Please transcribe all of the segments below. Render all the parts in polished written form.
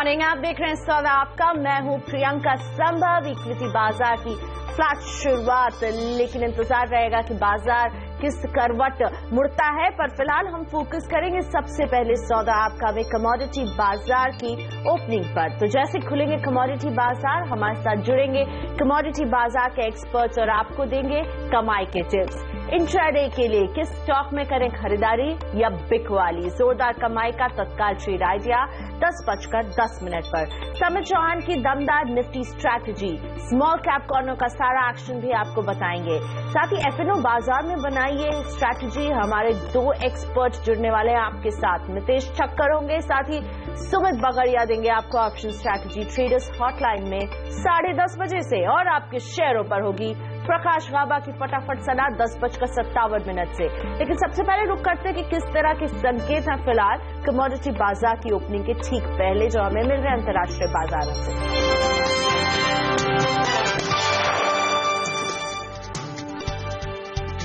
Morning, आप देख रहे हैं सौदा आपका। मैं हूं प्रियंका। संभव इक्विटी बाजार की फ्लैट शुरुआत, लेकिन इंतजार रहेगा कि बाजार किस करवट मुड़ता है। पर फिलहाल हम फोकस करेंगे सबसे पहले सौदा आपका में कमोडिटी बाजार की ओपनिंग पर। तो जैसे खुलेंगे कमोडिटी बाजार, हमारे साथ जुड़ेंगे कमोडिटी बाजार के एक्सपर्ट्स और आपको देंगे कमाई के टिप्स। इंट्राडे के लिए किस स्टॉक में करें खरीदारी या बिक वाली, जोरदार कमाई का तत्काल ट्रेड आइडिया 10:10 पर। समित चौहान की दमदार Nifty strategy, small cap corner का सारा एक्शन भी आपको बताएंगे। साथ ही एफएनओ बाजार में बनाइए स्ट्रैटेजी। हमारे 2 एक्सपर्ट जुड़ने वाले हैं आपके साथ। नितेश ठक्कर होंगे, साथ ही सुमित बगड़िया देंगे आपको ऑप्शन स्ट्रैटेजी ट्रेडर्स हॉटलाइन में 10:30 बजे से। और आपके शेयरों पर होगी प्रकाश गाबा की फटाफट सलाह 10:57 से। लेकिन सबसे पहले रुक करते हैं कि किस तरह के संकेत हैं फिलहाल कमोडिटी बाजार की ओपनिंग के ठीक पहले जो हमें मिल रहे हैं अंतर्राष्ट्रीय बाजारों से।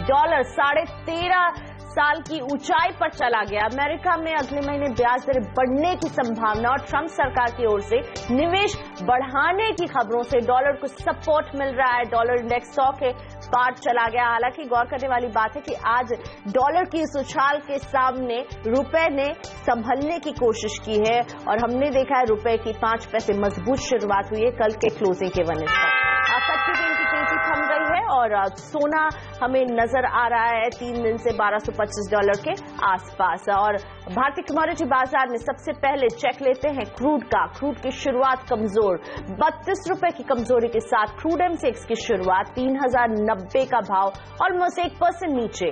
डॉलर 13.5 साल की ऊंचाई पर चला गया। अमेरिका में अगले महीने ब्याज दरें बढ़ने की संभावना और ट्रंप सरकार की ओर से निवेश बढ़ाने की खबरों से डॉलर को सपोर्ट मिल रहा है। डॉलर इंडेक्स 100 के पार चला गया। हालांकि गौर करने वाली बात है कि आज डॉलर की इस उछाल के सामने रुपए ने संभलने की कोशिश की है और हमने देखा है रुपए की 5 पैसे मजबूत शुरुआत हुई है कल के क्लोजिंग के वजह से। कच्चे तेल की तेजी थम गई है और सोना हमें नजर आ रहा है 3 दिन से $1225 के आसपास। और भारतीय कमोडिटी बाजार में सबसे पहले चेक लेते हैं क्रूड का। क्रूड की शुरुआत कमजोर, 32 रुपए की कमजोरी के साथ क्रूड एमसीएक्स की शुरुआत 3090 का भाव, ऑलमोस्ट 1% नीचे।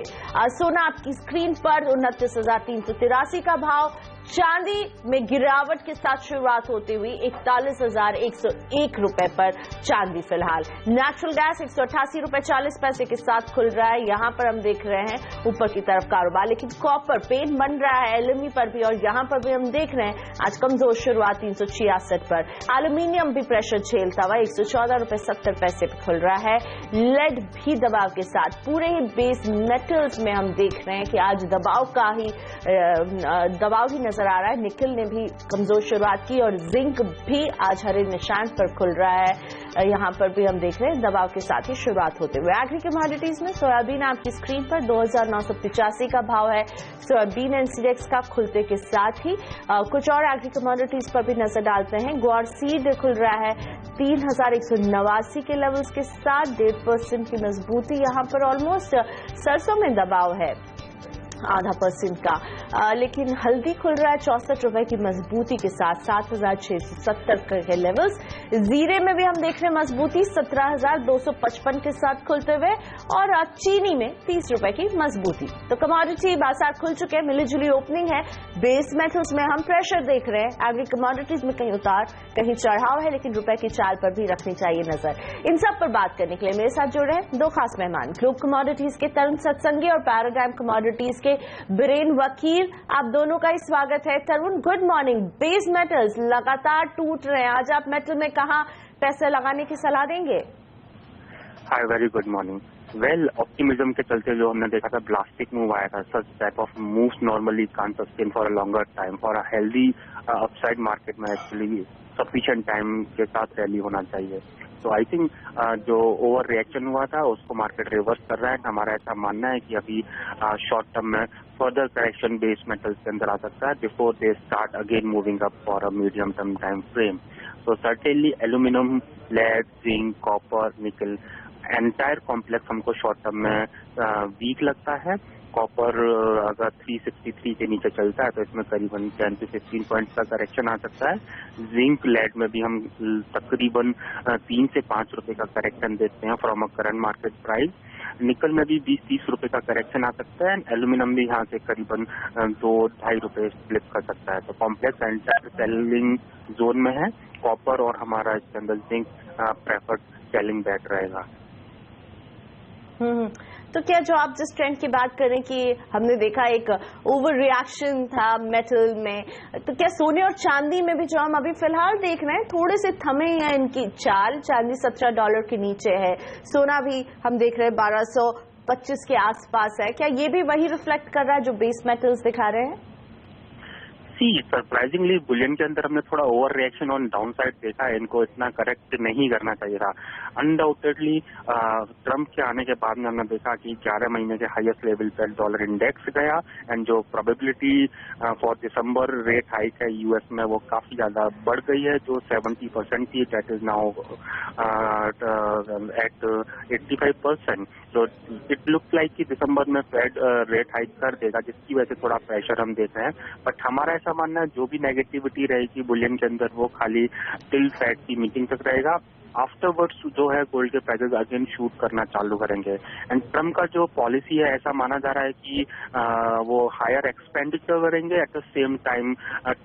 सोना आपकी स्क्रीन पर 29,383 का भाव। चांदी में गिरावट के साथ शुरुआत होते हुई 41,101 रुपए पर चांदी फिलहाल। नेचुरल गैस 188.40 के साथ खुल रहा है। यहां पर हम देख रहे हैं ऊपर की तरफ कारोबार, लेकिन कॉपर पेन बन रहा है एलएमई पर भी, और यहां पर भी हम देख रहे हैं आज कमजोर शुरुआत 366 पर। एल्यूमिनियम भी प्रेशर झेलता हुआ 114.70 पे खुल रहा है। लेड भी दबाव के साथ। पूरे ही बेस मेटल्स में हम देख रहे हैं कि आज दबाव ही नजर आ रहा है। निकल ने भी कमजोर शुरुआत की और जिंक भी आज हरे निशान पर खुल रहा है। यहां पर भी हम देख रहे हैं दबाव के साथ ही शुरुआत होते हुए। एग्री कमोडिटीज में सोयाबीन आपकी स्क्रीन पर 2,985 का भाव है। सोयाबीन एनसीडेक्स का खुलते के साथ ही कुछ और एग्री कमोडिटीज पर भी नजर डालते हैं। ग्वार सीड खुल रहा है 3,189 के लेवल्स के साथ 1.5% की मजबूती। यहां पर ऑलमोस्ट सरसों में दबाव है 0.5% का, लेकिन हल्दी खुल रहा है 64 रुपए की मजबूती के साथ 7,670 के लेवल्स। जीरे में भी हम देख रहे हैं मजबूती 17,255 के साथ खुलते हुए, और चीनी में 30 रुपए की मजबूती। तो कमोडिटी बाजार खुल चुके हैं, मिलीजुली ओपनिंग है। बेस मेटल्स में हम प्रेशर देख रहे हैं। एग्री कमोडिटीज में कहीं उतार कहीं चढ़ाव है, लेकिन रुपए की चाल पर भी रखनी चाहिए नजर। इन सब पर बात करने के लिए मेरे साथ जुड़े हैं 2 खास मेहमान, ग्लोब कमोडिटीज के तरुण सत्संगी और पैराडाइम कमोडिटीज के बिरेन वकील। आप दोनों का ही स्वागत है। तरुण, गुड मॉर्निंग। बेस मेटल्स लगातार टूट रहे हैं, आज आप मेटल में कहां पैसे लगाने की सलाह देंगे? Hi, very good morning. Well, optimism के चलते जो हमने देखा था ब्लास्टिक मूव आया था, such type of moves normally can't sustain for a longer time. For a healthy upside market में एक्चुअली सफिशिएंट टाइम के साथ रैली होना चाहिए। तो आई थिंक जो ओवर रिएक्शन हुआ था उसको मार्केट रिवर्स कर रहा है। हमारा ऐसा मानना है कि अभी शॉर्ट टर्म में फर्दर करेक्शन बेस मेटल्स के अंदर आ सकता है before they start again moving up for a medium term time frame. तो certainly aluminium, lead, zinc, copper, nickel, entire complex हमको शॉर्ट टर्म में वीक लगता है। कॉपर अगर 363 के नीचे चलता है तो इसमें करीबन 10 से 15 पॉइंट्स का करेक्शन आ सकता है। जिंक, लेड में भी हम तकरीबन 3 से 5 रुपए का करेक्शन देते हैं from a current market price. निकल में भी 20-30 रुपए का करेक्शन आ सकता है। एल्यूमिनियम भी यहाँ से करीबन 2-2.5 रुपए स्प्लिप कर सकता है। तो कॉम्प्लेक्स एंटायर सेलिंग जोन में है। कॉपर और हमारा इसके अंदर जिंक प्रेफर्ड सेलिंग बैठ रहेगा। तो क्या जो आप जिस ट्रेंड की बात करें कि हमने देखा एक ओवर रिएक्शन था मेटल में, तो क्या सोने और चांदी में भी जो हम अभी फिलहाल देख रहे हैं थोड़े से थमे हैं इनकी चाल? चांदी $17 के नीचे है, सोना भी हम देख रहे हैं 1225 के आसपास है। क्या ये भी वही रिफ्लेक्ट कर रहा है जो बेस मेटल्स दिखा रहे हैं? सी सरप्राइजिंगली बुलियन के अंदर हमने थोड़ा over reaction on down side देखा है, इनको इतना करेक्ट नहीं करना चाहिए था। अनडाउटेडली ट्रम्प के आने के बाद में हमने देखा कि 11 महीने के हाईएस्ट लेवल पर डॉलर इंडेक्स गया एंड जो probability for December rate hike है यूएस में वो काफी ज्यादा बढ़ गई है, जो 70% थी दैट इज नाउ एट 85%। तो इट लुक्स लाइक कि दिसंबर में फेड रेट हाइक कर देगा, जिसकी वजह से थोड़ा प्रेशर हम देख रहे हैं। बट हमारा ऐसा मानना है जो भी नेगेटिविटी रहेगी बुलियन के अंदर वो खाली टिल फेड की मीटिंग तक रहेगा। आफ्टरवर्ड्स जो है गोल्ड के प्राइसेस अगेन शूट करना चालू करेंगे। एंड ट्रम्प का जो पॉलिसी है ऐसा माना जा रहा है कि वो हायर एक्सपेंडिचर करेंगे, at the same time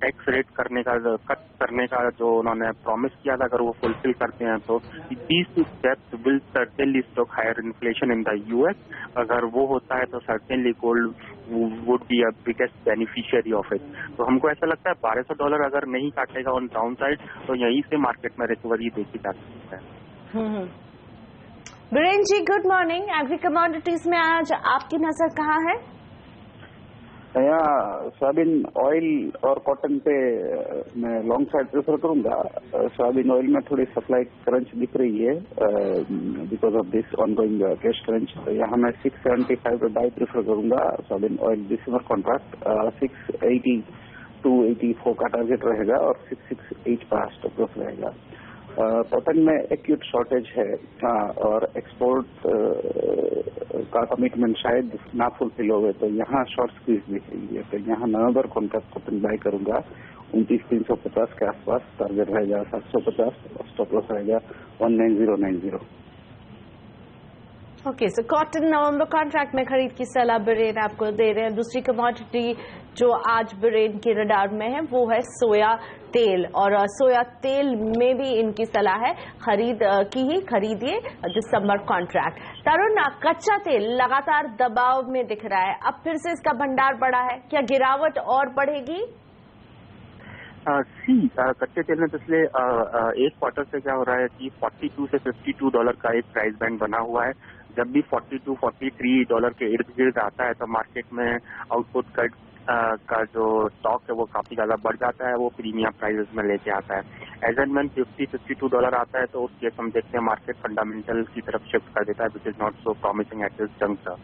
tax rate cut करने का जो उन्होंने प्रॉमिस किया था अगर वो फुलफिल करते हैं तो these two steps will certainly stoke higher inflation in the US. अगर वो होता है तो certainly gold would be a biggest beneficiary of it. तो हमको ऐसा लगता है $1200 अगर नहीं काटेगा ऑन डाउन साइड तो यहीं से मार्केट में रिकवरी देखी जा सकती है। बीरेन जी गुड मॉर्निंग। एग्री कमोडिटीज में आज आपकी नजर कहाँ है? यहाँ सोयाबीन ऑयल और कॉटन पे मैं लॉन्ग साइड प्रेफर करूंगा। सोयाबीन ऑयल में थोड़ी सप्लाई क्रंच दिख रही है because of this ongoing cash crunch. यहाँ मैं 675 पे बाय प्रेफर करूंगा। Soybean oil December contract 680 to 84 का टारगेट रहेगा और 668 का स्टॉप लॉस रहेगा। कॉटन में एक्यूट शॉर्टेज है और एक्सपोर्ट का कमिटमेंट शायद ना फुलफिल हो गए, तो यहाँ शॉर्ट स्क्वीज दिख रही है। तो यहाँ नवंबर कॉन्ट्रैक्ट कॉटन बाय करूंगा 29,350 के आसपास, टारगेट रहेगा 750 और स्टॉप लॉस रहेगा 19090। ओके, सो कॉटन नवंबर कॉन्ट्रैक्ट में खरीद की सलाह बीरेन आपको दे रहे हैं। दूसरी कमोडिटी जो आज बीरेन के रडार में है वो है सोया तेल, और सोया तेल में भी इनकी सलाह है खरीदिए दिसंबर कॉन्ट्रैक्ट। तरुण, कच्चा तेल लगातार दबाव में दिख रहा है, अब फिर से इसका भंडार बढ़ा है, क्या गिरावट और बढ़ेगी? कच्चे तेल में पिछले एक क्वार्टर से क्या हो रहा है कि $42 से $52 का एक प्राइस बैंड बना हुआ है। जब भी $42-43 के इर्द गिर्द आता है तो मार्केट में आउटपुट कट का जो स्टॉक है वो काफी ज्यादा बढ़ जाता है, वो प्रीमियम प्राइसेस में लेके आता है। एज एंड व्हेन $50-52 आता है तो उस केस हम देखते हैं मार्केट फंडामेंटल की तरफ शिफ्ट कर देता है, which is not so promising at this junction.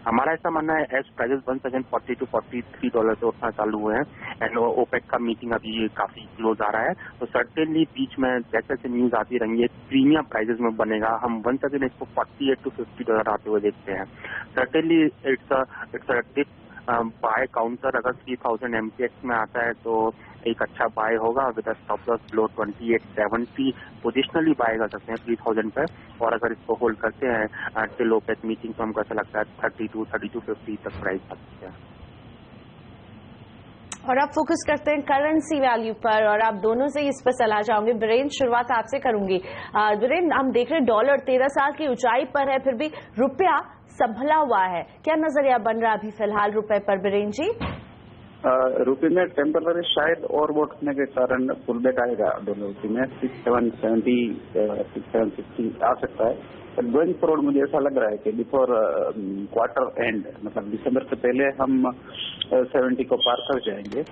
हमारा ऐसा मानना है एज प्राइसेस वंस अगेन $40-43 से उठना चालू हुए हैं एंड ओपेक का मीटिंग अभी काफी क्लोज आ रहा है, तो सर्टेनली बीच में जैसे जैसे न्यूज आती रहेंगी प्रीमियम प्राइसेस में बनेगा। हम वंस अगेन इसको $48-50 आते हुए देखते हैं। Certainly it's a dip buy counter अगर 3000 MTX में आता है तो एक अच्छा बाय होगा with stop loss below 2870। Positionally buy कर सकते हैं 3000 पे, और अगर इसको होल्ड करते हैं टिल ओपेक मीटिंग तो हमको ऐसा लगता है 32-3250 तक प्राइस आ सकते हैं। और अब फोकस करते हैं करेंसी वैल्यू पर, और आप दोनों से इस पर सलाह चाहूंगी। बीरेन, शुरुआत आपसे करूंगी। बीरेन, हम देख रहे हैं डॉलर 13 साल की ऊंचाई पर है, फिर भी रुपया संभला हुआ है, क्या नजरिया बन रहा है अभी फिलहाल रुपए पर बीरेन जी? रुपये में टेम्पररी शायद और वोट होने के कारण पुल बैक आएगा डॉलर रुपये में 6770 6760 आ सकता है। बट गोइंग फॉरवर्ड मुझे ऐसा लग रहा है कि बिफोर क्वार्टर एंड मतलब दिसंबर से पहले हम 70 को पार कर जाएंगे।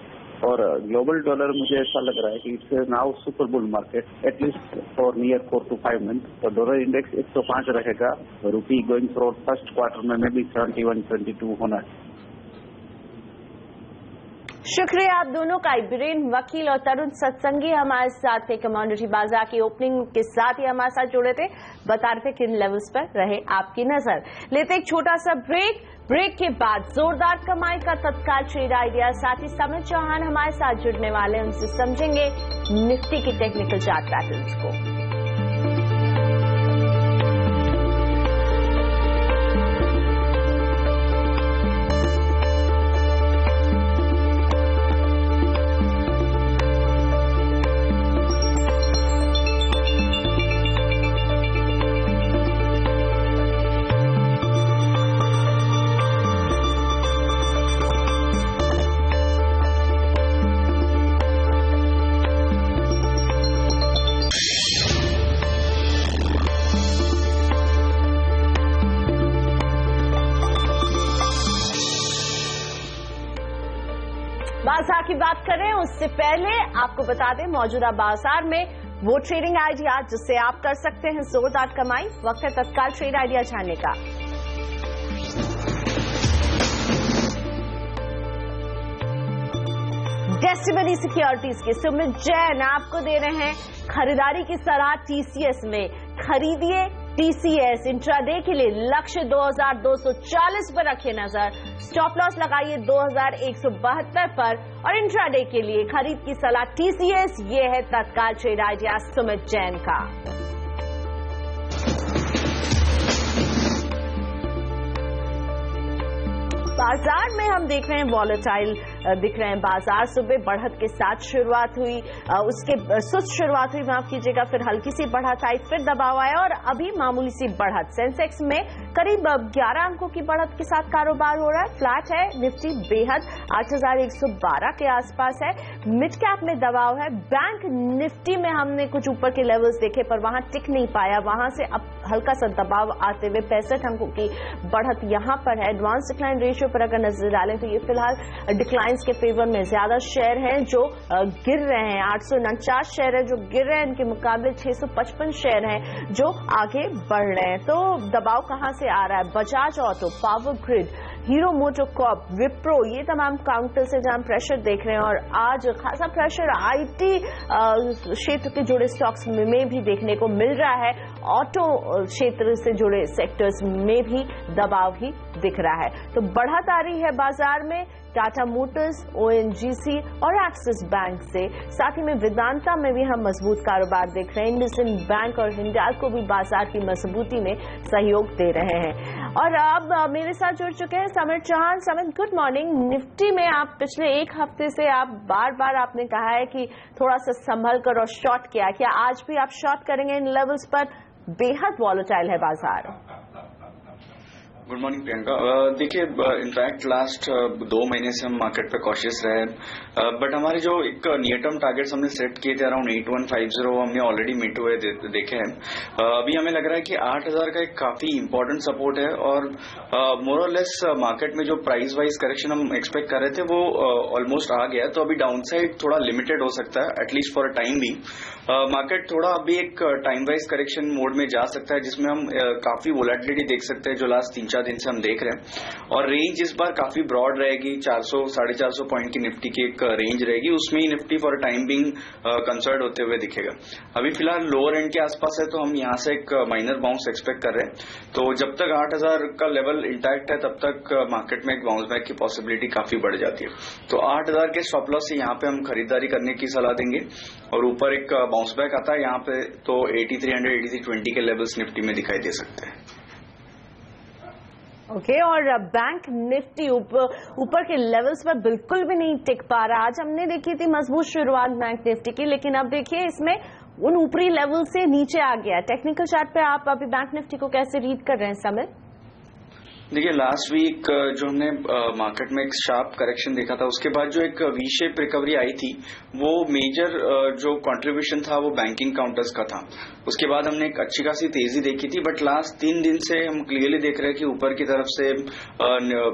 और ग्लोबल डॉलर मुझे ऐसा लग रहा है कि it's now super bull market at least for near 4 to 5 month. तो डॉलर इंडेक्स 105 रहेगा, रुपी गोइंग फॉरवर्ड फर्स्ट क्वार्टर में भी 71-72 होना है। शुक्रिया आप दोनों का। बीरेन वकील और तरुण सत्संगी हमारे साथ थे, कमोडिटी बाजार की ओपनिंग के साथ ही हमारे साथ जुड़े थे, बता रहे थे किन लेवल्स पर रहे आपकी नजर। लेते एक छोटा सा ब्रेक के बाद जोरदार कमाई का तत्काल ट्रेड आइडिया, साथ ही समित चौहान हमारे साथ जुड़ने वाले, उनसे समझेंगे निफ्टी की टेक्निकल चार्ट पैटर्न्स को। बाजार की बात करें उससे पहले आपको बता दें मौजूदा बाजार में वो ट्रेडिंग आइडिया जिससे आप कर सकते हैं जोरदार कमाई। वक्त है तत्काल ट्रेड आइडिया जानने का। डेस्टिनी सिक्योरिटीज के सुमित जैन आपको दे रहे हैं खरीदारी की सलाह टीसीएस में। खरीदिए टीसीएस। इंट्राडे के लिए लक्ष्य 2240 पर रखिए नजर। स्टॉप लॉस लगाइए 2172 पर और इंट्राडे के लिए खरीद की सलाह टीसीएस। ये है तत्काल ट्रेड आइडिया सुमित जैन का। बाजार में हम देख रहे हैं वॉलेटाइल दिख रहे हैं बाजार। सुबह बढ़त के साथ शुरुआत हुई, उसके सुस्त शुरुआत हुई माफ कीजिएगा, फिर हल्की सी बढ़त आई, फिर दबाव आया और अभी मामूली सी बढ़त। सेंसेक्स में करीब 11 अंकों की बढ़त के साथ कारोबार हो रहा है। फ्लैट है। निफ्टी बेहद 8112 के आसपास है। मिड कैप में दबाव है। बैंक निफ्टी में हमने कुछ ऊपर के लेवल्स देखे पर वहां टिक नहीं पाया, वहां से अब हल्का सा दबाव आते हुए 65 अंकों की बढ़त यहां पर है। एडवांस डिक्लाइन रेशियो पर अगर नजर डालें तो ये फिलहाल डिक्लाइंस के फेवर में ज्यादा शेयर हैं जो गिर रहे हैं। 849 शेयर है जो गिर रहे हैं, इनके मुकाबले 655 शेयर हैं जो आगे बढ़ रहे हैं। तो दबाव कहां से आ रहा है? Bajaj auto, power grid, hero MotoCorp, Wipro, ये तमाम काउंटर से जहां प्रेशर देख रहे हैं और आज खासा प्रेशर आईटी क्षेत्र के जुड़े स्टॉक्स में भी देखने को मिल रहा है। ऑटो क्षेत्र से जुड़े सेक्टर्स में भी दबाव ही दिख रहा है। तो बढ़त आ रही है बाजार में टाटा मोटर्स, ओएनजीसी और एक्सिस बैंक से। साथ ही में वेदांता में भी हम मजबूत कारोबार देख रहे हैं। इंडसइंड बैंक और हिंडाल्को भी बाजार की मजबूती में सहयोग दे रहे हैं। और अब मेरे साथ जुड़ चुके हैं समित चौहान। समित, गुड मॉर्निंग। निफ्टी में आप पिछले एक हफ्ते से आप बार आपने कहा है कि थोड़ा सा संभल कर और शॉर्ट किया, क्या आज भी आप शॉर्ट करेंगे इन लेवल्स पर? बेहद वॉलेटाइल है बाजार। Good morning Priyanka. देखिए, इनफैक्ट लास्ट 2 महीने से हम मार्केट पे कॉशियस रहे, बट हमारे जो एक नियर टर्म टारगेट्स हमने सेट किए थे अराउंड 8150 हमने ऑलरेडी मीट हुए देखे हैं। अभी हमें लग रहा है कि 8000 का एक काफी इंपॉर्टेंट सपोर्ट है और मोर और लेस मार्केट में जो प्राइस वाइज करेक्शन हम एक्सपेक्ट कर रहे थे वो ऑलमोस्ट आ गया है। तो अभी डाउन साइड थोड़ा लिमिटेड हो सकता है एटलीस्ट फॉर अ टाइम भी। मार्केट थोड़ा अभी एक टाइम वाइज करेक्शन मोड में जा सकता है जिसमें हम काफी वोलेटिलिटी देख सकते हैं जो लास्ट 3-4 दिन से हम देख रहे हैं। और रेंज इस बार काफी ब्रॉड रहेगी, 400-450 पॉइंट की निफ्टी की एक रेंज रहेगी, उसमें ही Nifty for time being concern होते हुए दिखेगा। अभी फिलहाल लोअर एंड के आसपास है तो हम यहाँ से एक माइनर बाउंस एक्सपेक्ट कर रहे हैं। तो जब तक 8000 का लेवल इंटैक्ट है तब तक मार्केट में एक बाउंस बैक की पॉसिबिलिटी काफी बढ़ जाती है। तो 8000 के स्टॉप लॉस से यहाँ पे हम खरीदारी करने की सलाह देंगे और ऊपर एक बाउंस बैक आता है यहाँ पे तो 8300, 8320 के लेवल्स निफ्टी में दिखाई दे सकते हैं। ओके, और बैंक निफ्टी ऊपर के लेवल्स पर बिल्कुल भी नहीं टिक पा रहा। आज हमने देखी थी मजबूत शुरुआत बैंक निफ्टी की, लेकिन अब देखिए इसमें उन ऊपरी लेवल से नीचे आ गया। टेक्निकल चार्ट पे आप अभी बैंक निफ्टी को कैसे रीड कर रहे हैं समित? देखिए, लास्ट वीक जो हमने मार्केट में एक शार्प करेक्शन देखा था उसके बाद जो एक वी शेप रिकवरी आई थी वो मेजर जो कंट्रीब्यूशन था वो बैंकिंग काउंटर्स का था। उसके बाद हमने एक अच्छी खासी तेजी देखी थी, बट लास्ट 3 दिन से हम क्लियरली देख रहे हैं कि ऊपर की तरफ से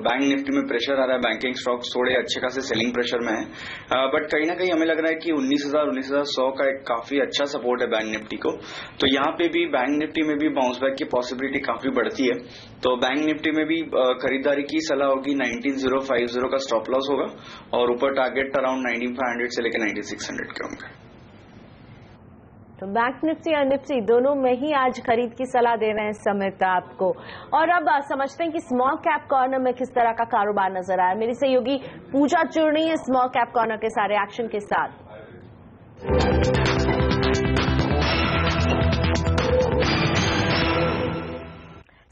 बैंक निफ्टी में प्रेशर आ रहा है। बैंकिंग स्टॉक्स थोड़े अच्छे खासे सेलिंग प्रेशर में है, बट कहीं ना कहीं हमें लग रहा है कि 19,000-19,100 का एक काफी अच्छा सपोर्ट है बैंक निफ्टी को। तो यहाँ पे भी बैंक निफ्टी में भी बाउंस बैक की पॉसिबिलिटी काफी बढ़ती है। तो बैंक निफ्टी में भी खरीदारी की सलाह होगी। 19,050 का स्टॉप लॉस होगा और ऊपर टारगेट अराउंड 9500 से लेकर 9600 के होंगे। तो बैंक निफ्टी और निफ्टी दोनों में ही आज खरीद की सलाह दे रहे हैं समित आपको। और अब समझते हैं कि स्मॉल कैप कॉर्नर में किस तरह का कारोबार नजर आया। मेरी सहयोगी पूजा जुड़ रही है स्मॉल कैप कॉर्नर के सारे एक्शन के साथ।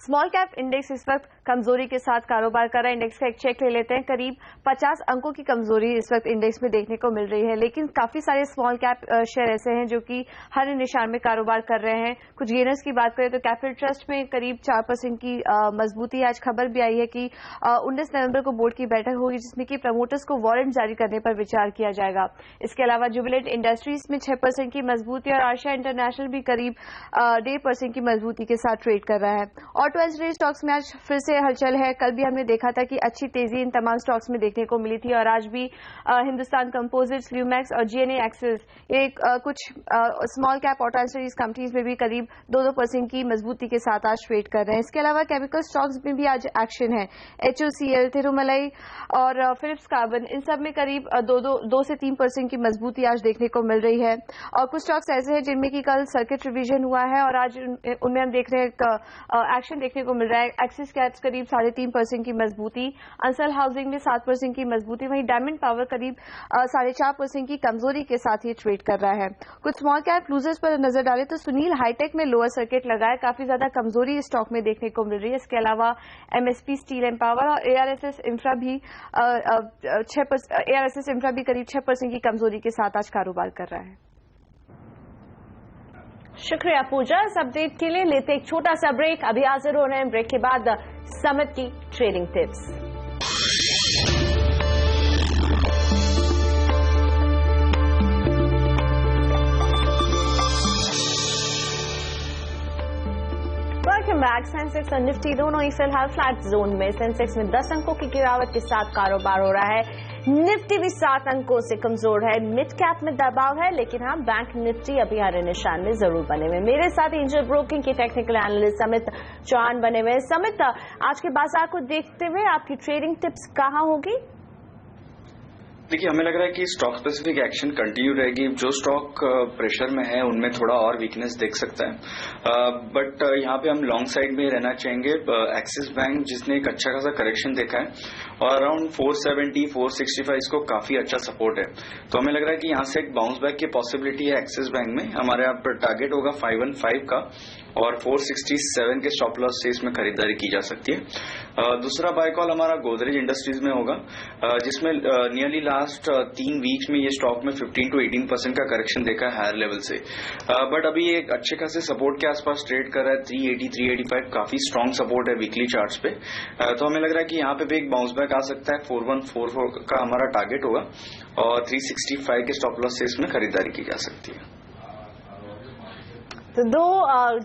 स्मॉल कैप इंडेक्स इस वक्त कमजोरी के साथ कारोबार कर रहा है। इंडेक्स का एक चेक ले लेते हैं। करीब 50 अंकों की कमजोरी इस वक्त इंडेक्स में देखने को मिल रही है, लेकिन काफी सारे स्मॉल कैप शेयर ऐसे हैं जो कि हर निशान में कारोबार कर रहे हैं। कुछ गेनर्स की बात करें तो कैपिटल ट्रस्ट में करीब 4% की मजबूती। आज खबर भी आई है कि 19 नवंबर को बोर्ड की बैठक होगी जिसमें कि प्रमोटर्स को वारंट जारी करने पर विचार किया जाएगा। इसके अलावा जुबिलेंट इंडस्ट्रीज में 6% की मजबूती और आशिया इंटरनेशनल भी करीब 1.5% की मजबूती के साथ ट्रेड कर रहा है। और ऑटो एंसिलरी स्टॉक्स में आज फिर से हलचल है। कल भी हमने देखा था कि अच्छी तेजी इन तमाम स्टॉक्स में देखने को मिली थी और आज भी हिंदुस्तान कंपोजिट्स, ल्यूमैक्स और जीएनए एक्सिस, एक कुछ small cap auto ancillaries companies में भी करीब 2% की मजबूती के साथ आज ट्रेड कर रहे हैं। इसके अलावा केमिकल स्टॉक्स में भी आज एक्शन है। HOCL, तिरुमलाई और फिलिप्स कार्बन, इन सब में करीब 2 से 3% की मजबूती आज देखने को मिल रही है। और कुछ स्टॉक्स ऐसे हैं जिनमें कि कल सर्किट रिवीजन हुआ है और आज उनमें हम देख रहे हैं एक्शन देखने को मिल रहा है। एक्सिस कैट्स करीब 3.5% की मजबूती, अंसल हाउसिंग में 7% की मजबूती, वहीं डायमंड पावर करीब 4.5% की कमजोरी के साथ ही ट्रेड कर रहा है। कुछ स्मॉल कैप लूजर्स पर नजर डालें तो सुनील हाईटेक में लोअर सर्किट लगाए, काफी ज्यादा कमजोरी इस स्टॉक में देखने को मिल रही है। इसके अलावा MSP स्टील एंड पावर और ARSS इंफ्रा भी करीब 6% की कमजोरी के साथ आज कारोबार कर रहा है। शुक्रिया पूजा। इस अपडेट के लिए लेते एक छोटा सा ब्रेक। अभी हाजिर हो रहे हैं ब्रेक के बाद समिट की trading tips. Welcome back. Sensex और निफ्टी दोनों ही फिलहाल फ्लैट जोन में। सेंसेक्स में 10 अंकों की गिरावट के साथ कारोबार हो रहा है। निफ्टी भी 7 अंकों से कमजोर है। मिड कैप में दबाव है, लेकिन हाँ, बैंक निफ्टी अभी हरे निशान में जरूर बने हुए। मेरे साथ एंजल ब्रोकिंग के टेक्निकल एनालिस्ट समित चौहान बने हुए। समित, आज के बाजार को देखते हुए आपकी ट्रेडिंग टिप्स कहाँ होगी? देखिए, हमें लग रहा है कि स्टॉक स्पेसिफिक एक्शन कंटिन्यू रहेगी। जो स्टॉक प्रेशर में है उनमें थोड़ा और वीकनेस देख सकता है, बट यहाँ पे हम लॉन्ग साइड में रहना चाहेंगे। एक्सिस बैंक जिसने एक अच्छा खासा करेक्शन देखा है और अराउंड 470, 465 इसको काफी अच्छा सपोर्ट है, तो हमें लग रहा है कि यहाँ से एक बाउंस बैक की पॉसिबिलिटी है एक्सिस बैंक में। हमारे यहाँ पर टारगेट होगा 515 का और 467 के स्टॉप लॉस से इसमें खरीदारी की जा सकती है। दूसरा बाय कॉल हमारा गोदरेज इंडस्ट्रीज में होगा, जिसमें नियरली लास्ट 3 वीक्स में ये स्टॉक में 15 to 18% का करेक्शन देखा है हायर लेवल से, बट अभी एक अच्छे खासे सपोर्ट के आसपास ट्रेड कर रहा है। 380, 385 काफी स्ट्रॉन्ग सपोर्ट है वीकली चार्ट्स पे, तो हमें लग रहा है कि यहाँ पे भी एक बाउंस बैक आ सकता है। 4144 का हमारा टारगेट होगा और 365 के स्टॉप लॉस से इसमें खरीदारी की जा सकती है। तो 2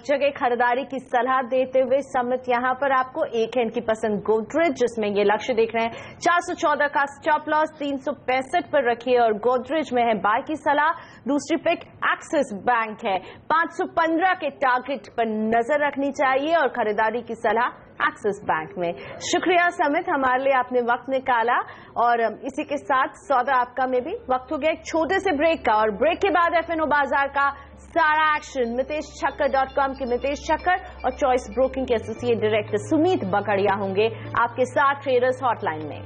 जगह खरीदारी की सलाह देते हुए समित यहाँ पर आपको एक है इनकी पसंद गोदरेज, जिसमें ये लक्ष्य देख रहे हैं 414 का स्टॉप लॉस 365 पर रखिए और गोदरेज में है बाय की सलाह। दूसरी पिक एक्सिस बैंक है, 515 के टारगेट पर नजर रखनी चाहिए और खरीदारी की सलाह एक्सिस बैंक में। शुक्रिया समित, हमारे लिए आपने वक्त निकाला और इसी के साथ सौदा आपका में भी वक्त हो गया एक छोटे से ब्रेक का, और ब्रेक के बाद FNO बाजार का सारा एक्शन MiteshChakkar.com के मितेश चक्कर और चॉइस ब्रोकिंग के एसोसिएट डायरेक्टर सुमीत बकड़िया होंगे आपके साथ ट्रेडर्स हॉटलाइन में।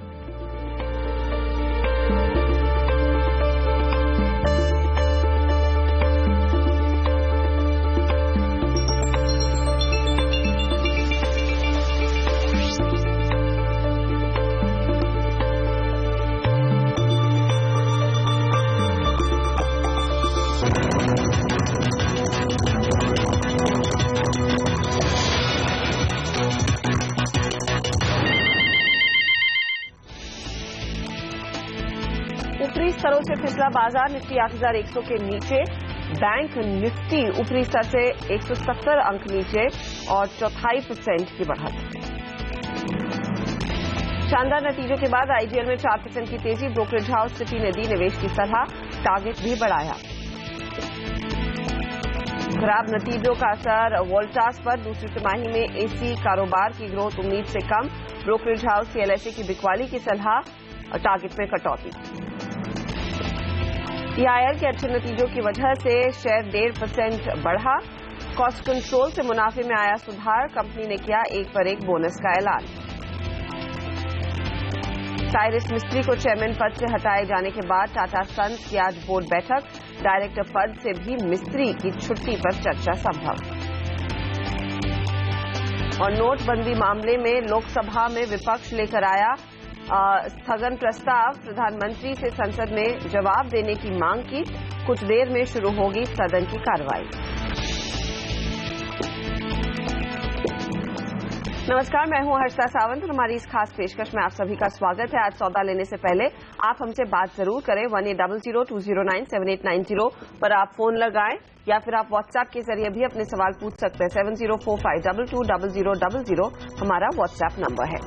ऊपरी स्तरों से फिसला बाजार, निफ्टी 8100 के नीचे। बैंक निफ्टी ऊपरी स्तर से 170 अंक नीचे और 0.25% की बढ़त। शानदार नतीजों के बाद IGL में 4% की तेजी। ब्रोकरेज हाउस सिटी ने दी निवेश की सलाह, टारगेट भी बढ़ाया। खराब नतीजों का असर वोल्टास पर, दूसरी तिमाही में AC कारोबार की ग्रोथ उम्मीद से कम। ब्रोकरेज हाउस CLSA की बिकवाली की सलाह और टारगेट में कटौती। EIL के अच्छे नतीजों की वजह से शेयर 1.5% बढ़ा। कॉस्ट कंट्रोल से मुनाफे में आया सुधार, कंपनी ने किया 1 पर 1 बोनस का ऐलान। साइरस मिस्त्री को चेयरमैन पद से हटाए जाने के बाद टाटा सन्स की आज बोर्ड बैठक, डायरेक्टर पद से भी मिस्त्री की छुट्टी पर चर्चा संभव। और नोटबंदी मामले में लोकसभा में विपक्ष लेकर आया स्थगन प्रस्ताव, प्रधानमंत्री से संसद में जवाब देने की मांग की। कुछ देर में शुरू होगी सदन की कार्रवाई। नमस्कार, मैं हूं हर्षिता सावंत और हमारी इस खास पेशकश में आप सभी का स्वागत है। आज सौदा लेने से पहले आप हमसे बात जरूर करें। 1800-209-7890 पर आप फोन लगाएं या फिर आप व्हाट्सएप के जरिए भी अपने सवाल पूछ सकते हैं। 7045220000 हमारा व्हाट्सएप नंबर है।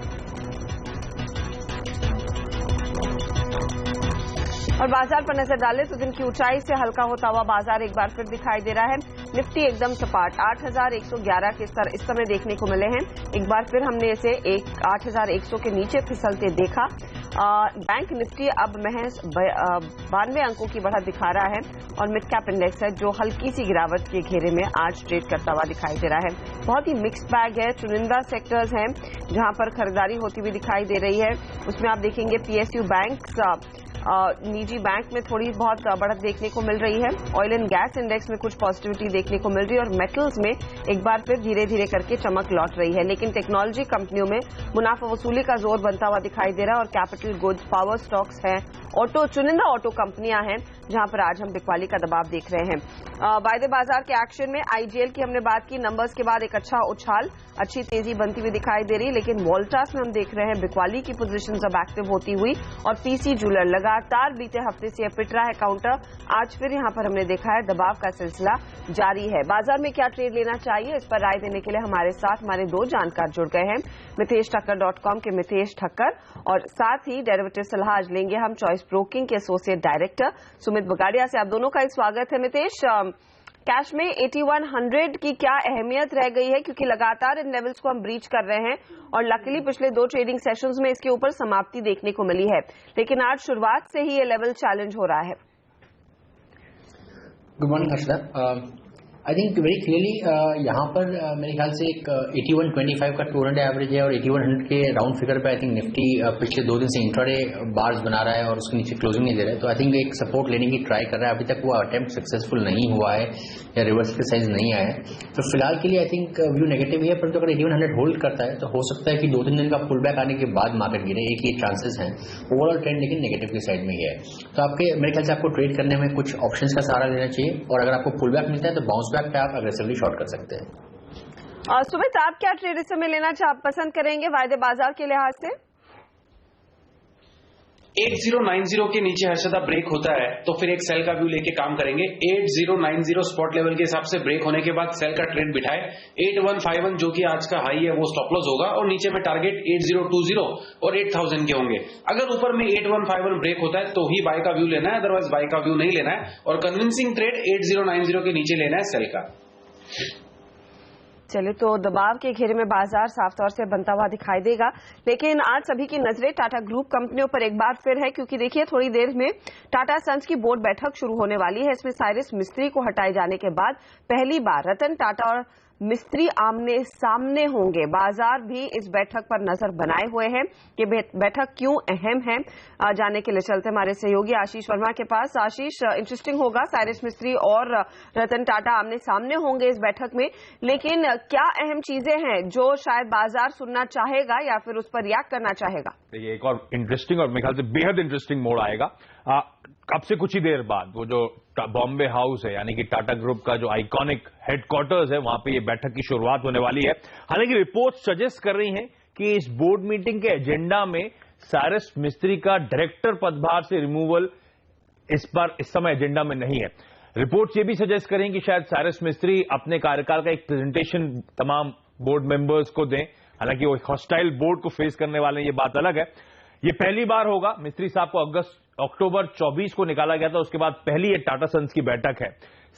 और बाजार पर नजर डालें तो दिन की ऊंचाई से हल्का होता हुआ बाजार एक बार फिर दिखाई दे रहा है। निफ्टी एकदम सपाट 8111 के स्तर इस समय देखने को मिले हैं। एक बार फिर हमने इसे 8100 के नीचे फिसलते देखा। बैंक निफ्टी अब महज 92 अंकों की बढ़त दिखा रहा है और मिड कैप इंडेक्स है जो हल्की सी गिरावट के घेरे में आज ट्रेड करता हुआ दिखाई दे रहा है। बहुत ही मिक्स्ड बैग है। चुनिंदा सेक्टर्स हैं जहां पर खरीदारी होती हुई दिखाई दे रही है। उसमें आप देखेंगे पीएसयू बैंक, निजी बैंक में थोड़ी बहुत बढ़त देखने को मिल रही है। ऑयल एंड गैस इंडेक्स में कुछ पॉजिटिविटी देखने को मिल रही है और मेटल्स में एक बार फिर धीरे धीरे करके चमक लौट रही है। लेकिन टेक्नोलॉजी कंपनियों में मुनाफा वसूली का जोर बनता हुआ दिखाई दे रहा है और कैपिटल गुड्स, पावर स्टॉक्स हैं, ऑटो, चुनिंदा ऑटो कंपनियां हैं जहां पर आज हम बिकवाली का दबाव देख रहे हैं। वायदे बाजार के एक्शन में आईजीएल की हमने बात की। नंबर्स के बाद एक अच्छा उछाल, अच्छी तेजी बनती हुई दिखाई दे रही है। लेकिन वोल्टास में हम देख रहे हैं बिकवाली की पोजीशंस अब एक्टिव होती हुई और पीसी जूलर लगातार बीते हफ्ते से पिट रहा है काउंटर। आज फिर यहां पर हमने देखा है दबाव का सिलसिला जारी है। बाजार में क्या ट्रेड लेना चाहिए, इस पर राय देने के लिए हमारे साथ हमारे दो जानकार जुड़ गए हैं। MitheshThakkar.com के मिथेश ठक्कर और साथ ही डेरिवेटिव सलाह आज लेंगे हम चॉइस ब्रोकिंग के एसोसिएट डायरेक्टर सुमित बगाड़िया से। आप दोनों का एक स्वागत है। मिथेश, कैश में 8100 की क्या अहमियत रह गई है, क्योंकि लगातार इन लेवल्स को हम ब्रीच कर रहे हैं और लकीली पिछले 2 ट्रेडिंग सेशंस में इसके ऊपर समाप्ति देखने को मिली है, लेकिन आज शुरुआत से ही ये लेवल चैलेंज हो रहा है। Good morning Harshita. I think very clearly यहाँ पर मेरे ख्याल से एक 8125 का 200 एवरेज है और 8100 के राउंड फिगर पे आई थिंक निफ्टी पिछले 2 दिन से इंट्राडे बार्स बना रहा है और उसके नीचे क्लोजिंग नहीं दे रहा है। तो आई थिंक एक सपोर्ट लेने की ट्राई कर रहा है। अभी तक वो अटेम्प्ट सक्सेसफुल नहीं हुआ है या रिवर्स के साइज नहीं आया है, तो फिलहाल के लिए आई थिंक व्यू नेगेटिव ही है। परंतु अगर 8100 होल्ड करता है तो हो सकता है कि 2-3 दिन का पुल बैक आने के बाद मार्केट गिरे, एक ही चांसेस हैं। ओवरऑल ट्रेंड लेकिन नेगेटिव की साइड में ही है। तो आपके मेरे ख्याल से आपको ट्रेड करने में कुछ ऑप्शंस का सहारा लेना चाहिए और अगर आपको पुल बैक मिलता है तो बाउंस बैक पे आप अग्रेसिवली शॉर्ट कर सकते हैं। सुमित, आप क्या ट्रेड इस समय लेना पसंद करेंगे वायदे बाजार के लिहाज से? 8090 के नीचे हर्षदा ब्रेक होता है तो फिर एक सेल का व्यू लेके काम करेंगे। 8090 स्पॉट लेवल के हिसाब से ब्रेक होने के बाद सेल का ट्रेंड बिठाए। 8151 जो कि आज का हाई है वो स्टॉप लॉस होगा और नीचे में टारगेट 8020 और 8000 के होंगे। अगर ऊपर में 8151 ब्रेक होता है तो ही बाय का व्यू लेना है, अदरवाइज बाय का व्यू नहीं लेना है और कन्विंसिंग ट्रेड 8090 के नीचे लेना है सेल का। चलिए, तो दबाव के घेरे में बाजार साफ तौर से बनता हुआ दिखाई देगा, लेकिन आज सभी की नजरें टाटा ग्रुप कंपनियों पर एक बार फिर है, क्योंकि देखिए थोड़ी देर में टाटा सन्स की बोर्ड बैठक शुरू होने वाली है। इसमें साइरस मिस्त्री को हटाए जाने के बाद पहली बार रतन टाटा और मिस्त्री आमने सामने होंगे। बाजार भी इस बैठक पर नजर बनाए हुए हैं कि बैठक क्यों अहम है। जाने के लिए चलते हमारे सहयोगी आशीष वर्मा के पास। आशीष, इंटरेस्टिंग होगा, साइरस मिस्त्री और रतन टाटा आमने सामने होंगे इस बैठक में, लेकिन क्या अहम चीजें हैं जो शायद बाजार सुनना चाहेगा या फिर उस पर रिएक्ट करना चाहेगा? ये एक और इंटरेस्टिंग और मेरे ख्याल से बेहद इंटरेस्टिंग मोड़ आएगा। अब से कुछ ही देर बाद वो जो बॉम्बे हाउस है यानी कि टाटा ग्रुप का जो आइकॉनिक हेडक्वार्टर्स है वहां पे ये बैठक की शुरुआत होने वाली है। हालांकि रिपोर्ट सजेस्ट कर रही हैं कि इस बोर्ड मीटिंग के एजेंडा में साइरस मिस्त्री का डायरेक्टर पदभार से रिमूवल इस समय एजेंडा में नहीं है। रिपोर्ट्स ये भी सजेस्ट करें कि शायद साइरस मिस्त्री अपने कार्यकाल का एक प्रेजेंटेशन तमाम बोर्ड मेंबर्स को दें। हालांकि वो हॉस्टाइल बोर्ड को फेस करने वाले हैं, ये बात अलग है। ये पहली बार होगा। मिस्त्री साहब को अक्टूबर 24 को निकाला गया था, उसके बाद पहली ये टाटा सन्स की बैठक है।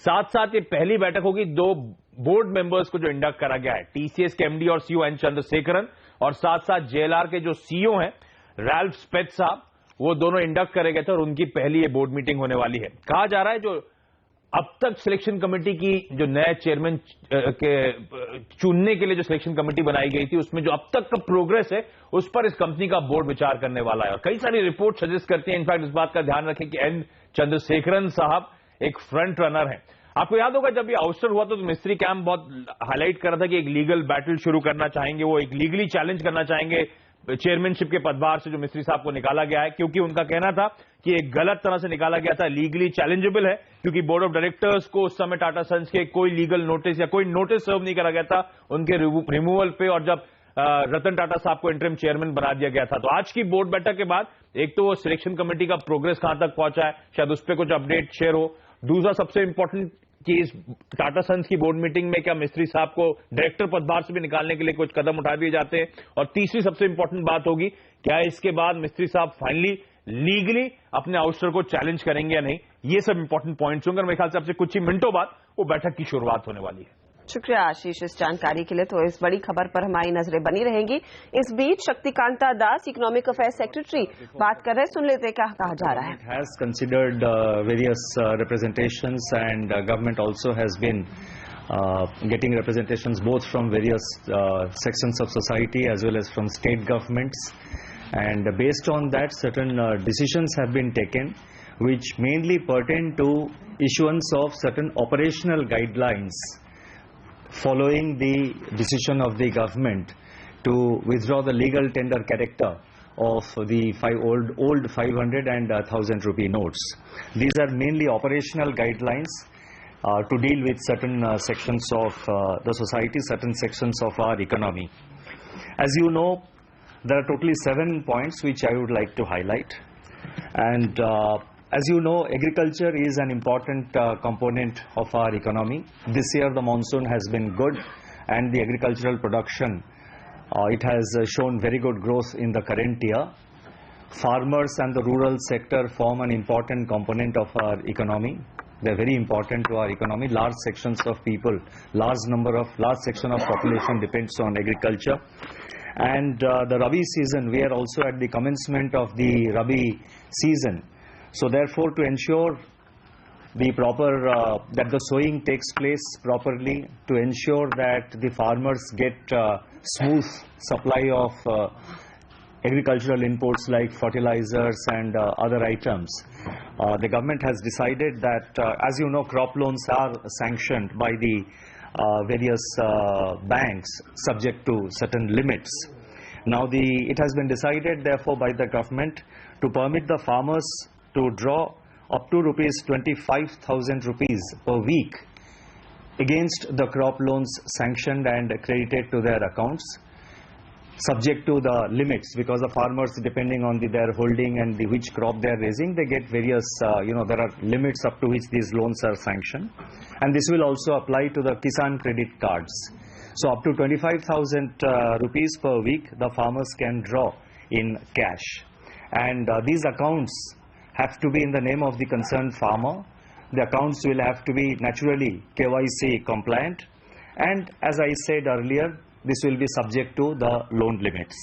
साथ साथ ये पहली बैठक होगी 2 बोर्ड मेंबर्स को जो इंडक्ट करा गया है, टीसीएस के एमडी और सीईओ एन चंद्रशेखरन और साथ साथ जेएलआर के जो सीईओ हैं रैल्फ स्पेथ साहब, वो दोनों इंडक्ट करे गए थे और उनकी पहली ये बोर्ड मीटिंग होने वाली है। कहा जा रहा है जो अब तक सिलेक्शन कमेटी की जो नए चेयरमैन के चुनने के लिए जो सिलेक्शन कमेटी बनाई गई थी उसमें जो अब तक का प्रोग्रेस है उस पर इस कंपनी का बोर्ड विचार करने वाला है और कई सारी रिपोर्ट सजेस्ट करती हैं। इनफैक्ट इस बात का ध्यान रखें कि एन चंद्रशेखरन साहब एक फ्रंट रनर हैं। आपको याद होगा जब ये आउस्टर हुआ तो मिस्त्री कैंप बहुत हाईलाइट कर रहा था कि एक लीगल बैटल शुरू करना चाहेंगे, वो एक लीगली चैलेंज करना चाहेंगे चेयरमैनशिप के पदभार से जो मिस्त्री साहब को निकाला गया है, क्योंकि उनका कहना था कि एक गलत तरह से निकाला गया था, लीगली चैलेंजेबल है, क्योंकि बोर्ड ऑफ डायरेक्टर्स को उस समय टाटा सन्स के कोई लीगल नोटिस या कोई नोटिस सर्व नहीं करा गया था उनके रिमूवल पे। और जब रतन टाटा साहब को इंटरिम चेयरमैन बना दिया गया था। तो आज की बोर्ड बैठक के बाद एक तो वो सिलेक्शन कमेटी का प्रोग्रेस कहां तक पहुंचा है, शायद उस पर कुछ अपडेट शेयर हो। दूसरा सबसे इंपॉर्टेंट कि इस टाटा सन्स की बोर्ड मीटिंग में क्या मिस्त्री साहब को डायरेक्टर पदभार से भी निकालने के लिए कुछ कदम उठा दिए जाते हैं। और तीसरी सबसे इंपॉर्टेंट बात होगी, क्या इसके बाद मिस्त्री साहब फाइनली लीगली अपने आउटस्टर को चैलेंज करेंगे या नहीं। ये सब इंपॉर्टेंट पॉइंट्स होंगे। मेरे ख्याल से आपसे कुछ ही मिनटों बाद वो बैठक की शुरुआत होने वाली है। शुक्रिया आशीष इस जानकारी के लिए। तो इस बड़ी खबर पर हमारी नजरें बनी रहेंगी। इस बीच शक्तिकांता दास इकोनॉमिक अफेयर्स सेक्रेटरी बात कर रहे हैं, सुन लेते क्या कहा जा रहा है। has considered various representations and government also has been getting representations both from various sections of society as well as from state governments, and based on that certain decisions have been taken which mainly pertain to issuance of certain operational guidelines following the decision of the government to withdraw the legal tender character of the old 500 and 1000 rupee notes. These are mainly operational guidelines to deal with certain sections of the society, certain sections of our economy. As you know, there are totally 7 points which I would like to highlight. And as you know, agriculture is an important component of our economy. This year the monsoon has been good and the agricultural production, it has shown very good growth in the current year. Farmers and the rural sector form an important component of our economy. They are very important to our economy. Large sections of people, large section of population depends on agriculture. And the Rabi season, we are also at the commencement of the Rabi season. So therefore, to ensure the proper that the sowing takes place properly, to ensure that the farmers get smooth supply of agricultural inputs like fertilizers and other items, the government has decided that, as you know, crop loans are sanctioned by the various banks subject to certain limits. Now it has been decided therefore by the government to permit the farmers to draw up to ₹25,000 per week against the crop loans sanctioned and credited to their accounts, subject to the limits, because the farmers, depending on their holding and which crop they are raising, they get various, there are limits up to which these loans are sanctioned. And this will also apply to the Kisan credit cards. So up to 25,000 rupees per week, the farmers can draw in cash. And these accounts have to be in the name of the concerned farmer. The accounts will have to be naturally KYC compliant, and as I said earlier, this will be subject to the loan limits.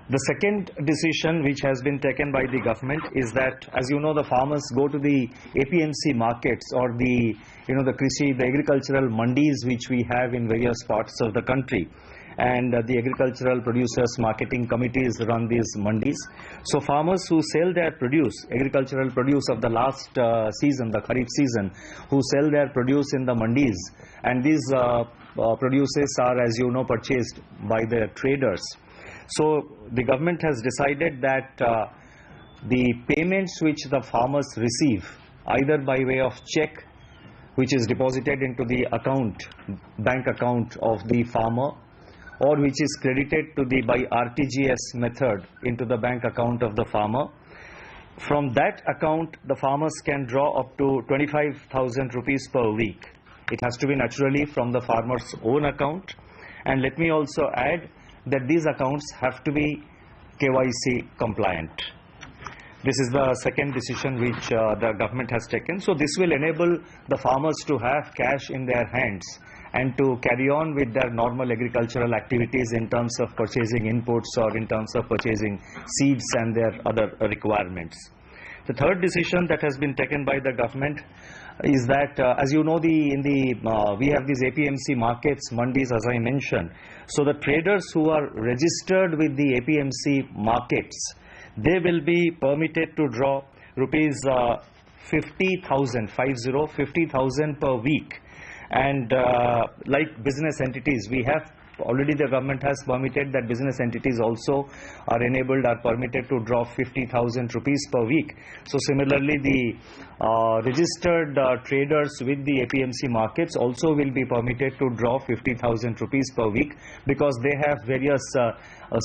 The second decision which has been taken by the government is that, as you know, the farmers go to the APMC markets or the agricultural mandis which we have in various parts of the country. And the agricultural producers marketing committees run these mandis. So farmers who sell their produce, agricultural produce of the last season, the Kharif season, who sell their produce in the mandis, and these produces are, as you know, purchased by the traders. So the government has decided that the payments which the farmers receive, either by way of check, which is deposited into the bank account of the farmer, or which is credited to by RTGS method into the bank account of the farmer. From that account, the farmers can draw up to 25,000 rupees per week. It has to be naturally from the farmer's own account. And let me also add that these accounts have to be KYC compliant. This is the second decision which the government has taken. So this will enable the farmers to have cash in their hands and to carry on with their normal agricultural activities in terms of purchasing inputs or in terms of purchasing seeds and their other requirements. The third decision that has been taken by the government is that, as you know, we have these APMC markets, mandis, as I mentioned. So the traders who are registered with the APMC markets, they will be permitted to draw rupees 50,000 per week. And like business entities, we have already the government has permitted that business entities also are permitted to draw 50,000 rupees per week. So similarly, the registered traders with the APMC markets also will be permitted to draw 50,000 rupees per week, because they have various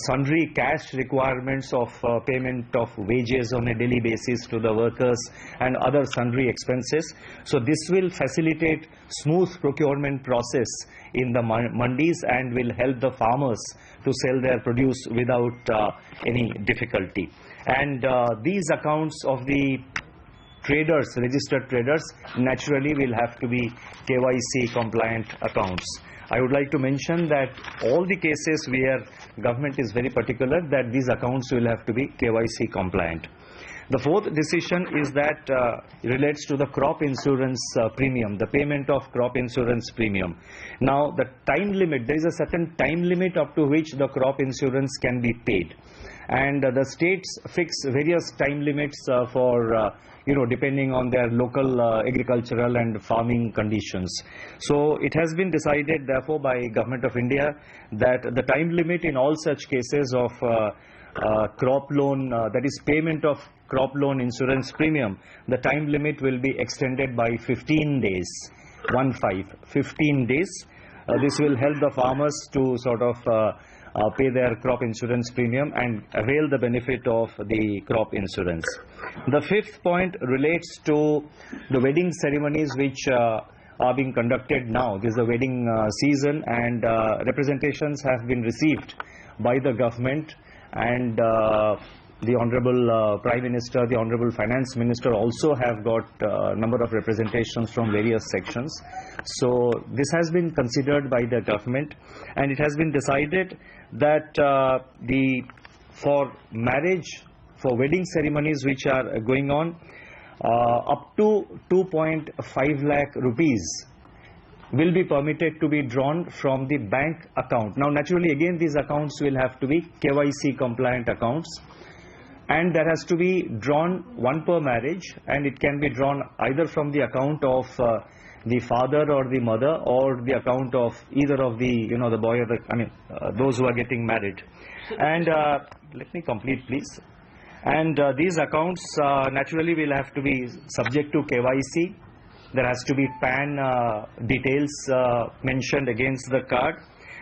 sundry cash requirements of payment of wages on a daily basis to the workers and other sundry expenses. So this will facilitate smooth procurement process in the mandis and will help the farmers to sell their produce without any difficulty. And these accounts of the traders, registered traders, naturally will have to be KYC compliant accounts. I would like to mention that all the cases where government is very particular that these accounts will have to be KYC compliant. The fourth decision is that relates to the crop insurance premium, the payment of crop insurance premium. Now the time limit, there is a certain time limit up to which the crop insurance can be paid, and the states fix various time limits for depending on their local agricultural and farming conditions. So it has been decided therefore by Government of India that the time limit in all such cases of crop loan, that is payment of crop loan insurance premium, the time limit will be extended by 15 days, 15 days. This will help the farmers to sort of pay their crop insurance premium and avail the benefit of the crop insurance. The fifth point relates to the wedding ceremonies which are being conducted now. This is the wedding season, and representations have been received by the government, and the Honorable Prime Minister, the Honorable Finance Minister also have got a number of representations from various sections. So this has been considered by the government, and it has been decided that for marriage, for wedding ceremonies which are going on, up to 2.5 lakh rupees will be permitted to be drawn from the bank account. Now naturally again these accounts will have to be KYC compliant accounts, and that has to be drawn one per marriage, and it can be drawn either from the account of the father or the mother, or the account of either of the the boy or those who are getting married. And let me complete please. And these accounts naturally will have to be subject to KYC. There has to be PAN details mentioned against the card,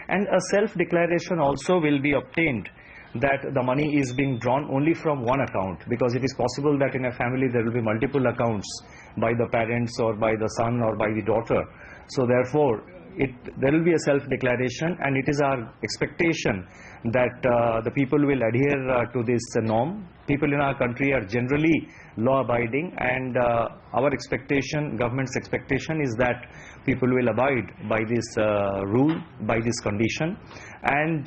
and a self-declaration also will be obtained that the money is being drawn only from one account, because it is possible that in a family there will be multiple accounts by the parents or by the son or by the daughter. So therefore there will be a self-declaration, and it is our expectation that the people will adhere to this norm. People in our country are generally law-abiding, and our expectation, government's expectation, is that people will abide by this rule, by this condition. And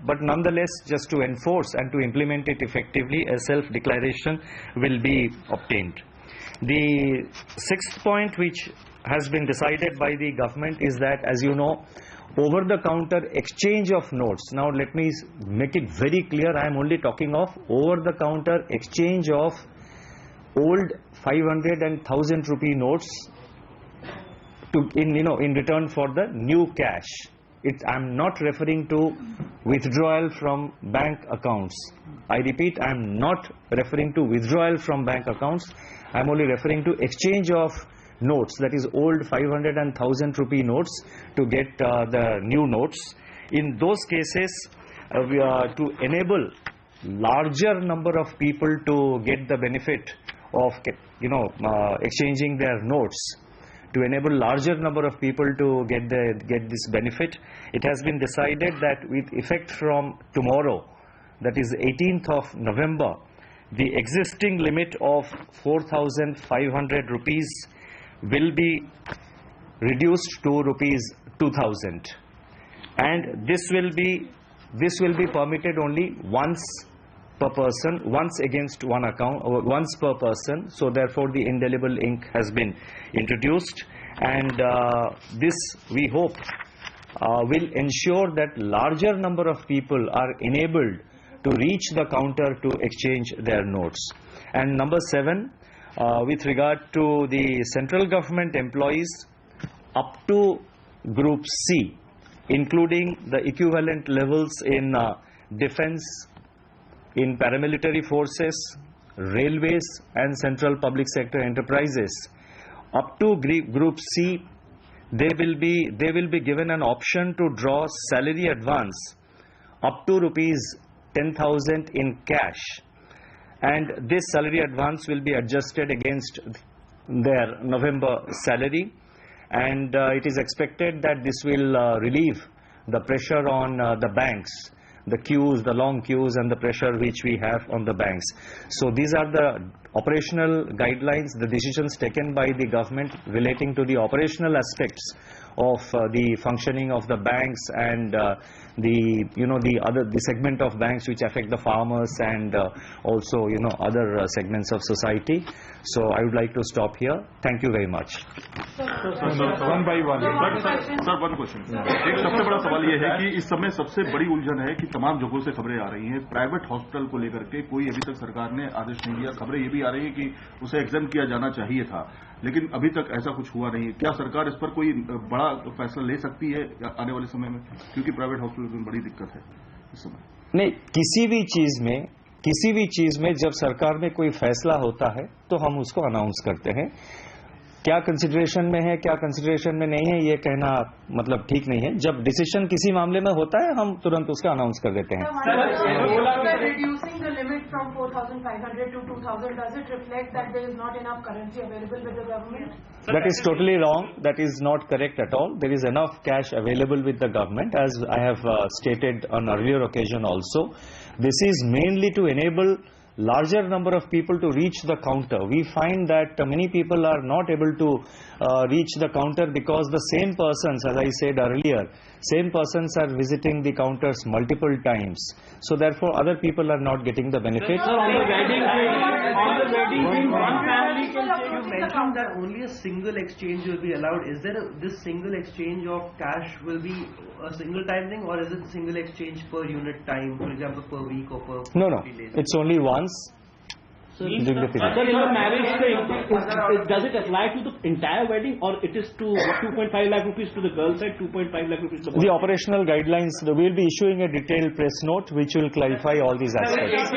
but nonetheless, just to enforce and to implement it effectively, a self-declaration will be obtained. The sixth point which has been decided by the government is that, as you know, over-the-counter exchange of notes. Now let me make it very clear, I am only talking of over-the-counter exchange of old 500 and 1000 rupee notes in return for the new cash. I am not referring to withdrawal from bank accounts. I repeat, I am not referring to withdrawal from bank accounts. I am only referring to exchange of notes, that is old 500 and 1000 rupee notes to get the new notes. In those cases, to enable larger number of people to get the benefit of exchanging their notes, to enable larger number of people to get this benefit, it has been decided that with effect from tomorrow, that is 18th of November, the existing limit of 4,500 rupees will be reduced to rupees 2,000, and this will be permitted only once per person, once against one account, or once per person. So therefore the indelible ink has been introduced, and this we hope will ensure that larger number of people are enabled to reach the counter to exchange their notes. And number 7, with regard to the central government employees up to Group C, including the equivalent levels in defense, in paramilitary forces, railways and central public sector enterprises. Up to Group C, they will be given an option to draw salary advance up to rupees 10,000 in cash, and this salary advance will be adjusted against their November salary, and it is expected that this will relieve the pressure on the banks, the queues, the long queues and the pressure which we have on the banks. So these are the operational guidelines, the decisions taken by the government relating to the operational aspects of the functioning of the banks and the segment of banks which affect the farmers and also other segments of society. So I would like to stop here. Thank you very much. One by one. Sir, one question. एक सबसे बड़ा सवाल ये है कि इस समय सबसे बड़ी उलझन है कि तमाम जगहों से खबरें आ रही हैं प्राइवेट हॉस्पिटल को लेकर के कोई अभी तक सरकार ने आदेश नहीं दिया। खबरें ये भी आ रही है कि उसे एग्जाम किया जाना चाहिए था, लेकिन अभी तक ऐसा कुछ हुआ नहीं। क्या सरकार इस पर कोई बड़ा फैसला ले सकती है आने वाले समय में, क्योंकि प्राइवेट हॉस्पिटल में बड़ी दिक्कत है इस समय? नहीं, किसी भी चीज में जब सरकार में कोई फैसला होता है तो हम उसको अनाउंस करते हैं। क्या कंसिडरेशन में है, क्या कंसिडरेशन में नहीं है, ये कहना मतलब ठीक नहीं है। जब डिसीजन किसी मामले में होता है हम तुरंत उसका अनाउंस कर देते हैं। Reducing the limit from 4,500 to 2,000, does it reflect that there is not enough currency available with the government? That is totally wrong. That is not correct at all. There is enough cash available with the government, as I have stated on earlier occasion also. This is mainly to enable larger number of people to reach the counter. We find that many people are not able to reach the counter because the same persons, as I said earlier, same persons are visiting the counters multiple times. So therefore other people are not getting the benefit. Sir, on the wedding, one family can say, you mentioned that only a single exchange will be allowed. Is there this single exchange of cash will be a single time thing, or is it single exchange per unit time, for example per week or per No, it's only once. So in the marriage thing, does it apply to the entire wedding, or it is to 2.5 lakh rupees to the girl side, 2.5 lakh rupees to the boy? The operational guidelines, we will be issuing a detailed press note which will clarify all these aspects.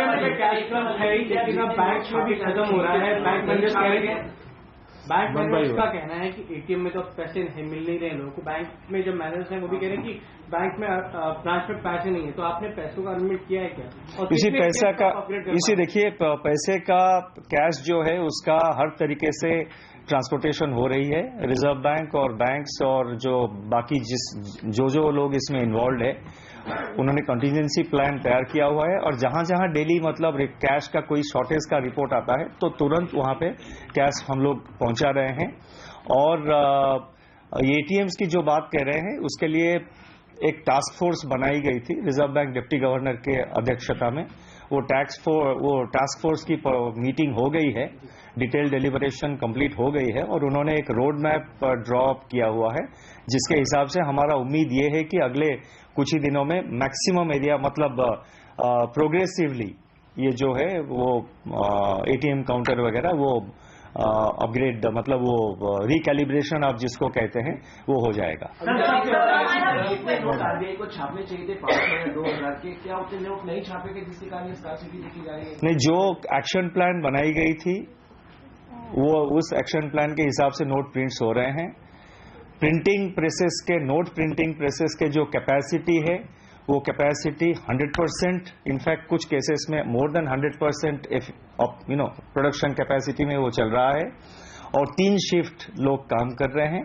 Bank managers का कहना है कि ATM में तो पैसे मिल नहीं रहे लोगों को। बैंक में जब मैनेजर्स हैं वो भी कह रहे हैं कि बैंक में ब्रांच में पैसे नहीं है, तो आपने पैसों का अरेंजमेंट किया है क्या? इसी पैसा का देखिए, पैसे का कैश जो है उसका हर तरीके से ट्रांसपोर्टेशन हो रही है। रिजर्व बैंक और बैंक्स और जो बाकी जो लोग इसमें इन्वॉल्व है उन्होंने कंटिजेंसी प्लान तैयार किया हुआ है, और जहां जहां डेली मतलब कैश का कोई शॉर्टेज का रिपोर्ट आता है तो तुरंत वहां पे कैश हम लोग पहुंचा रहे हैं। और एटीएम्स की जो बात कह रहे हैं उसके लिए एक टास्क फोर्स बनाई गई थी रिजर्व बैंक डिप्टी गवर्नर के अध्यक्षता में। वो टास्क फोर्स की मीटिंग हो गई है, डिटेल डेलिबरेशन कंप्लीट हो गई है, और उन्होंने एक रोड मैप ड्रॉ किया हुआ है जिसके हिसाब से हमारा उम्मीद ये है कि अगले कुछ ही दिनों में मैक्सिमम एरिया मतलब प्रोग्रेसिवली ये जो है वो एटीएम काउंटर वगैरह वो अपग्रेड मतलब वो रिकैलिब्रेशन आप जिसको कहते हैं वो हो जाएगा। आरबीआई को छापने चाहिए थे 5,000-2,000 के, क्या उतने नोट नहीं छापे के जिसके कारण स्कार्सिटी देखी जा रही है? नहीं, जो एक्शन प्लान बनाई गई थी वो उस एक्शन प्लान के हिसाब से नोट प्रिंट्स हो रहे हैं। नोट प्रिंटिंग प्रेसेस के जो कैपेसिटी है वो कैपेसिटी 100%, इनफैक्ट कुछ केसेस में मोर देन 100% प्रोडक्शन कैपेसिटी में वो चल रहा है, और 3 शिफ्ट लोग काम कर रहे हैं,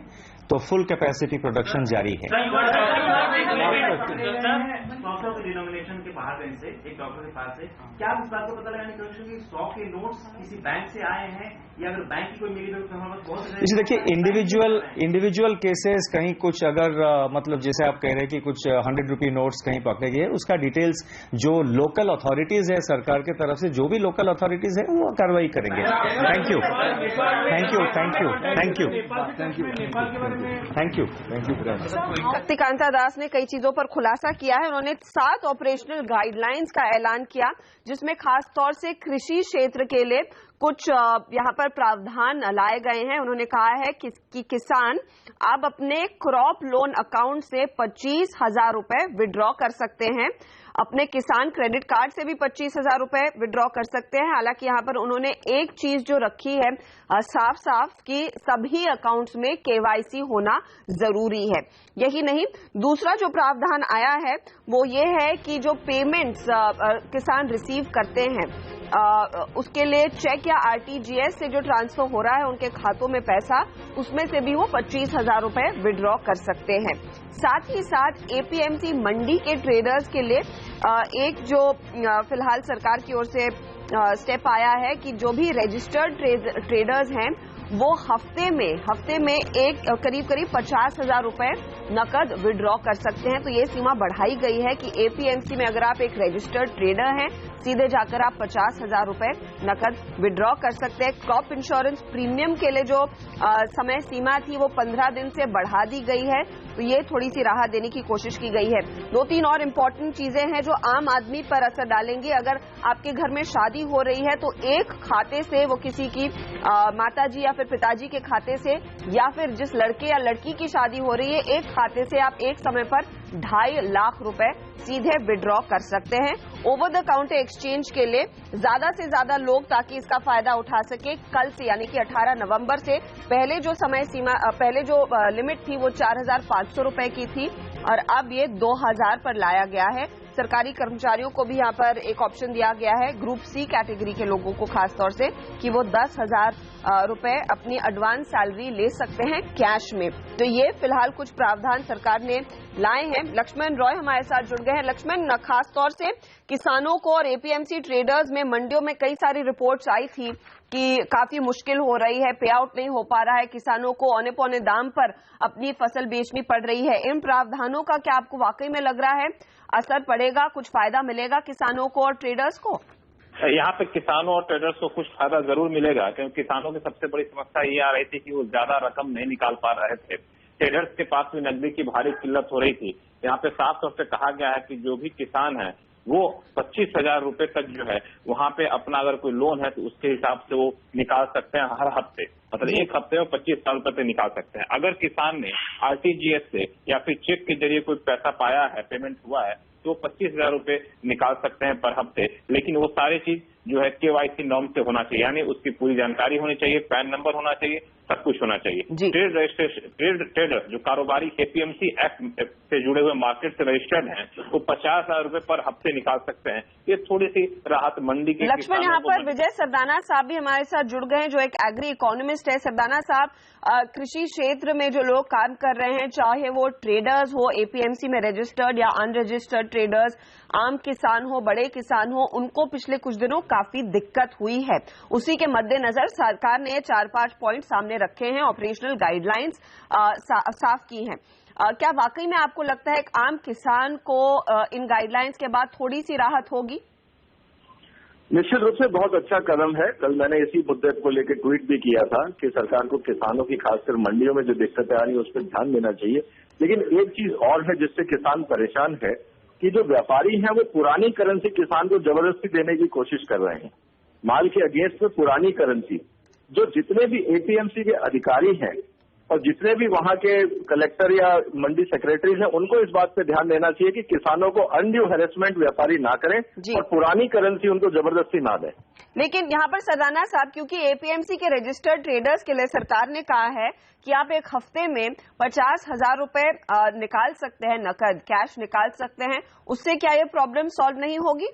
तो फुल कैपेसिटी प्रोडक्शन जारी है। डिनोमिनेशन के बाहर गए से एक डॉक्टर के पास से क्या आप इस बात को पता लगाने की कोशिश की 100 के नोट्स किसी बैंक से आए हैं या अगर बैंक की कोई मिली तो हमारे पास बहुत। इसे देखिए, इंडिविजुअल केसेस कहीं कुछ अगर मतलब जैसे आप कह रहे हैं कि कुछ 100 रुपी नोट्स कहीं पकड़े गए, उसका डिटेल्स जो लोकल अथॉरिटीज है सरकार की तरफ से, जो भी लोकल अथॉरिटीज है वो कार्रवाई करेंगे। Thank you. शक्तिकांता दास ने कई चीजों पर खुलासा किया है। उन्होंने 7 ऑपरेशनल गाइडलाइंस का ऐलान किया जिसमें खास तौर से कृषि क्षेत्र के लिए कुछ यहाँ पर प्रावधान लाए गए हैं। उन्होंने कहा है कि किसान अब अपने क्रॉप लोन अकाउंट से 25,000 रुपए विड्रॉ कर सकते हैं। अपने किसान क्रेडिट कार्ड से भी 25,000 रुपए विड्रॉ कर सकते हैं। हालांकि यहाँ पर उन्होंने एक चीज जो रखी है साफ साफ कि सभी अकाउंट्स में केवाईसी होना जरूरी है। यही नहीं, दूसरा जो प्रावधान आया है वो ये है कि जो पेमेंट्स किसान रिसीव करते हैं उसके लिए चेक या आरटीजीएस से जो ट्रांसफर हो रहा है उनके खातों में पैसा, उसमें से भी वो 25,000 रुपए विड्रॉ कर सकते हैं। साथ ही साथ एपीएमसी मंडी के ट्रेडर्स के लिए एक जो फिलहाल सरकार की ओर से स्टेप आया है कि जो भी रजिस्टर्ड ट्रेडर्स हैं वो हफ्ते में एक करीब 50,000 रुपए नकद विड्रॉ कर सकते हैं। तो ये सीमा बढ़ाई गई है कि एपीएमसी में अगर आप एक रजिस्टर्ड ट्रेडर हैं, सीधे जाकर आप 50,000 रुपए नकद विड्रॉ कर सकते हैं। क्रॉप इंश्योरेंस प्रीमियम के लिए जो समय सीमा थी वो 15 दिन से बढ़ा दी गई है। तो ये थोड़ी सी राहत देने की कोशिश की गई है। 2-3 और इम्पोर्टेंट चीजें हैं जो आम आदमी पर असर डालेंगी। अगर आपके घर में शादी हो रही है तो एक खाते से वो किसी की माताजी या फिर पिताजी के खाते से, या फिर जिस लड़के या लड़की की शादी हो रही है एक खाते से आप एक समय पर 2.5 लाख रुपए सीधे विड्रॉ कर सकते हैं। ओवर द काउंटर एक्सचेंज के लिए ज्यादा से ज्यादा लोग ताकि इसका फायदा उठा सके, कल से यानी कि 18 नवंबर से पहले जो समय सीमा पहले जो लिमिट थी वो 4,500 रुपए की थी और अब ये 2,000 पर लाया गया है। सरकारी कर्मचारियों को भी यहाँ पर एक ऑप्शन दिया गया है, ग्रुप सी कैटेगरी के लोगों को खास तौर से, कि वो 10,000 रुपए अपनी एडवांस सैलरी ले सकते हैं कैश में। तो ये फिलहाल कुछ प्रावधान सरकार ने लाए हैं। लक्ष्मण रॉय हमारे साथ जुड़ गए हैं। लक्ष्मण, खास तौर से किसानों को और एपीएमसी ट्रेडर्स में मंडियों में कई सारी रिपोर्ट्स आई थी कि काफी मुश्किल हो रही है, पे आउट नहीं हो पा रहा है, किसानों को औने पौने दाम पर अपनी फसल बेचनी पड़ रही है। इन प्रावधानों का क्या आपको वाकई में लग रहा है असर पड़ेगा, कुछ फायदा मिलेगा किसानों को और ट्रेडर्स को? यहाँ पे किसानों और ट्रेडर्स को कुछ फायदा जरूर मिलेगा, क्योंकि किसानों की सबसे बड़ी समस्या ये आ रही थी कि वो ज्यादा रकम नहीं निकाल पा रहे थे। ट्रेडर्स के पास भी नकदी की भारी किल्लत हो रही थी। यहाँ पे साफ तौर से कहा गया है कि जो भी किसान है वो 25,000 रुपए तक जो है वहाँ पे अपना अगर कोई लोन है तो उसके हिसाब से वो निकाल सकते हैं हर हफ्ते, मतलब एक हफ्ते में 25,000 रुपए तक निकाल सकते हैं। अगर किसान ने आरटीजीएस से या फिर चेक के जरिए कोई पैसा पाया है, पेमेंट हुआ है, तो 25,000 रुपए निकाल सकते हैं पर हफ्ते। लेकिन वो सारी चीज जो है केवाईसी नॉर्म से होना चाहिए, यानी उसकी पूरी जानकारी होनी चाहिए, पैन नंबर होना चाहिए, सब कुछ होना चाहिए। ट्रेड रजिस्ट्रेशन ट्रेडर जो कारोबारी एपीएमसी एक्ट से जुड़े हुए मार्केट से रजिस्टर्ड हैं वो 50,000 रुपए पर हफ्ते निकाल सकते हैं। ये थोड़ी सी राहत मंडी के लक्ष्मण, यहाँ पर विजय सरदाना साहब भी हमारे साथ जुड़ गए हैं जो एक एग्री इकोनॉमिस्ट है। सरदाना साहब, कृषि क्षेत्र में जो लोग काम कर रहे हैं, चाहे वो ट्रेडर्स हो एपीएमसी में रजिस्टर्ड या अनरजिस्टर्ड ट्रेडर्स, आम किसान हो बड़े किसान हो, उनको पिछले कुछ दिनों काफी दिक्कत हुई है। उसी के मद्देनजर सरकार ने 4-5 पॉइंट सामने रखे हैं, ऑपरेशनल गाइडलाइंस साफ की हैं। क्या वाकई में आपको लगता है कि आम किसान को इन गाइडलाइंस के बाद थोड़ी सी राहत होगी? निश्चित रूप से बहुत अच्छा कदम है। कल मैंने इसी मुद्दे को लेकर ट्वीट भी किया था कि सरकार को किसानों की खासकर मंडियों में जो दिक्कतें आ रही है उस पर ध्यान देना चाहिए। लेकिन एक चीज और है जिससे किसान परेशान है कि जो व्यापारी हैं वो पुरानी करेंसी किसान को जबरदस्ती देने की कोशिश कर रहे हैं। माल के अगेंस्ट में पुरानी करेंसी, जो जितने भी एपीएमसी के अधिकारी हैं और जितने भी वहां के कलेक्टर या मंडी सेक्रेटरीज हैं, उनको इस बात पे ध्यान देना चाहिए कि किसानों को अनड्यू हैरेसमेंट व्यापारी ना करें और पुरानी करेंसी उनको जबरदस्ती ना दें। लेकिन यहाँ पर सरदाना साहब, क्योंकि एपीएमसी के रजिस्टर्ड ट्रेडर्स के लिए सरकार ने कहा है कि आप एक हफ्ते में 50,000 रुपए निकाल सकते हैं, नकद कैश निकाल सकते हैं, उससे क्या ये प्रॉब्लम सॉल्व नहीं होगी?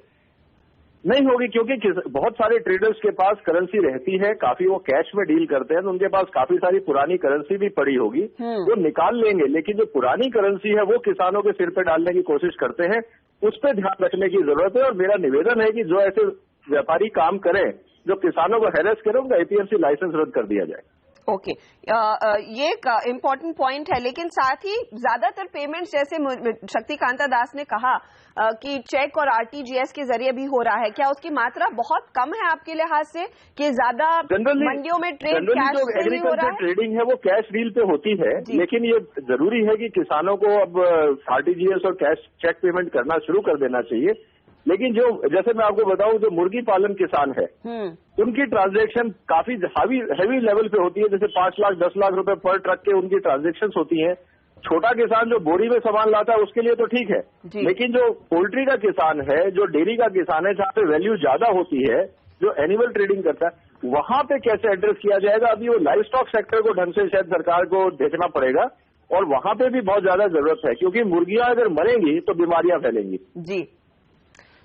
नहीं होगी, क्योंकि बहुत सारे ट्रेडर्स के पास करेंसी रहती है, काफी वो कैश में डील करते हैं, तो उनके पास काफी सारी पुरानी करेंसी भी पड़ी होगी, वो निकाल लेंगे। लेकिन जो पुरानी करेंसी है वो किसानों के सिर पे डालने की कोशिश करते हैं, उस पर ध्यान रखने की जरूरत है। और मेरा निवेदन है कि जो ऐसे व्यापारी काम करें जो किसानों को हैरेस करें, उनका एपीएमसी लाइसेंस रद्द कर दिया जाए। ओके, ये एक इम्पोर्टेंट पॉइंट है। लेकिन साथ ही ज्यादातर पेमेंट्स, जैसे शक्तिकांता दास ने कहा कि चेक और आरटीजीएस के जरिए भी हो रहा है, क्या उसकी मात्रा बहुत कम है आपके लिहाज से कि ज्यादा मंडियों में ट्रेड कैश से ही हो रहा है? ट्रेडिंग है वो कैश डील पे होती है, लेकिन ये जरूरी है कि किसानों को अब आरटीजीएस और कैश चेक पेमेंट करना शुरू कर देना चाहिए, लेकिन जो जैसे मैं आपको बताऊं, जो मुर्गी पालन किसान है उनकी ट्रांजैक्शन काफी हैवी लेवल पे होती है। जैसे 5 लाख 10 लाख रुपए पर ट्रक के उनकी ट्रांजैक्शंस होती हैं। छोटा किसान जो बोरी में सामान लाता है उसके लिए तो ठीक है, लेकिन जो पोल्ट्री का किसान है, जो डेयरी का किसान है, जहाँ पे वैल्यू ज्यादा होती है, जो एनिमल ट्रेडिंग करता है, वहां पे कैसे एड्रेस किया जाएगा? अभी वो लाइव स्टॉक सेक्टर को ढंग से शायद सरकार को देखना पड़ेगा, और वहां पे भी बहुत ज्यादा जरूरत है, क्योंकि मुर्गियां अगर मरेंगी तो बीमारियां फैलेंगी। जी,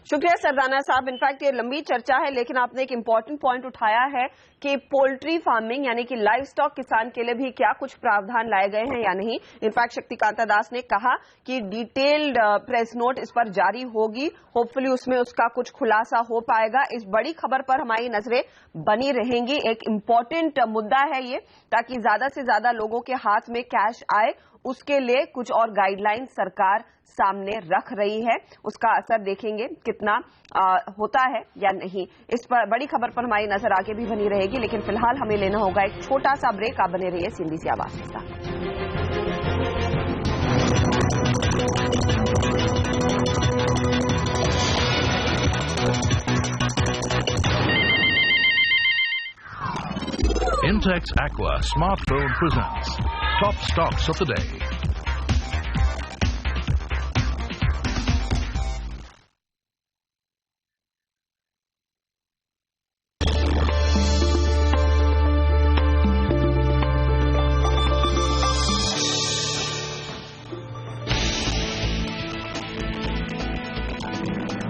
शुक्रिया सरदाना साहब। इनफैक्ट ये लंबी चर्चा है, लेकिन आपने एक इम्पॉर्टेंट पॉइंट उठाया है कि पोल्ट्री फार्मिंग यानी कि लाइव स्टॉक किसान के लिए भी क्या कुछ प्रावधान लाए गए हैं या नहीं। इनफैक्ट शक्तिकांता दास ने कहा कि डिटेल्ड प्रेस नोट इस पर जारी होगी, होपफुली उसमें उसका कुछ खुलासा हो पाएगा। इस बड़ी खबर पर हमारी नजरें बनी रहेंगी। एक इम्पॉर्टेंट मुद्दा है ये, ताकि ज्यादा से ज्यादा लोगों के हाथ में कैश आए, उसके लिए कुछ और गाइडलाइन सरकार सामने रख रही है। उसका असर देखेंगे कितना होता है या नहीं। इस पर बड़ी खबर पर हमारी नजर आगे भी बनी रहेगी, लेकिन फिलहाल हमें लेना होगा एक छोटा सा ब्रेक। आप बने रहिए CNBC आवाज के साथ। Intex Aqua Smartphone presents Top Stocks of the Day.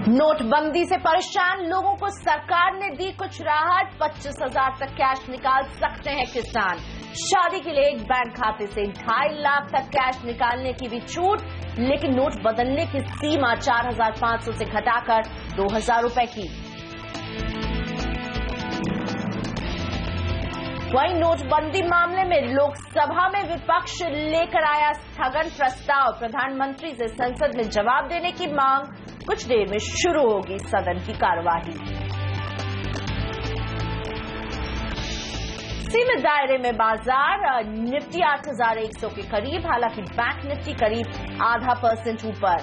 नोटबंदी से परेशान लोगों को सरकार ने दी कुछ राहत। 25,000 तक कैश निकाल सकते हैं किसान। शादी के लिए एक बैंक खाते से 2.5 लाख तक कैश निकालने की भी छूट, लेकिन नोट बदलने की सीमा 4,500 से घटाकर 2,000 रुपए की। वहीं नोटबंदी मामले में लोकसभा में विपक्ष लेकर आया स्थगन प्रस्ताव। प्रधानमंत्री से संसद में जवाब देने की मांग। कुछ देर में शुरू होगी सदन की कार्यवाही। सीमित दायरे में बाजार, निफ्टी 8,100 के करीब, हालांकि बैंक निफ्टी करीब 0.5% ऊपर।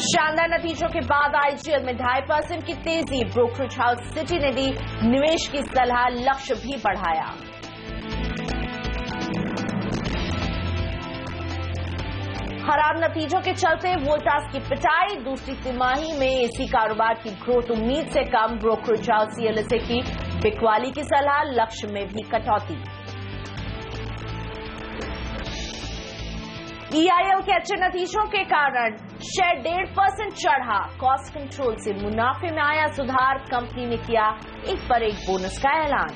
शानदार नतीजों के बाद IGL में 2.5% की तेजी। ब्रोकरेज हाउस सिटी ने दी निवेश की सलाह, लक्ष्य भी बढ़ाया। खराब नतीजों के चलते वोल्टास की पिटाई। दूसरी तिमाही में एसी कारोबार की ग्रोथ उम्मीद से कम। ब्रोकरेज हाउस CLSA की बिकवाली की सलाह, लक्ष्य में भी कटौती। EIL के अच्छे नतीजों के कारण शेयर 1.5% चढ़ा। कॉस्ट कंट्रोल से मुनाफे में आया सुधार। कंपनी ने किया एक पर एक बोनस का ऐलान।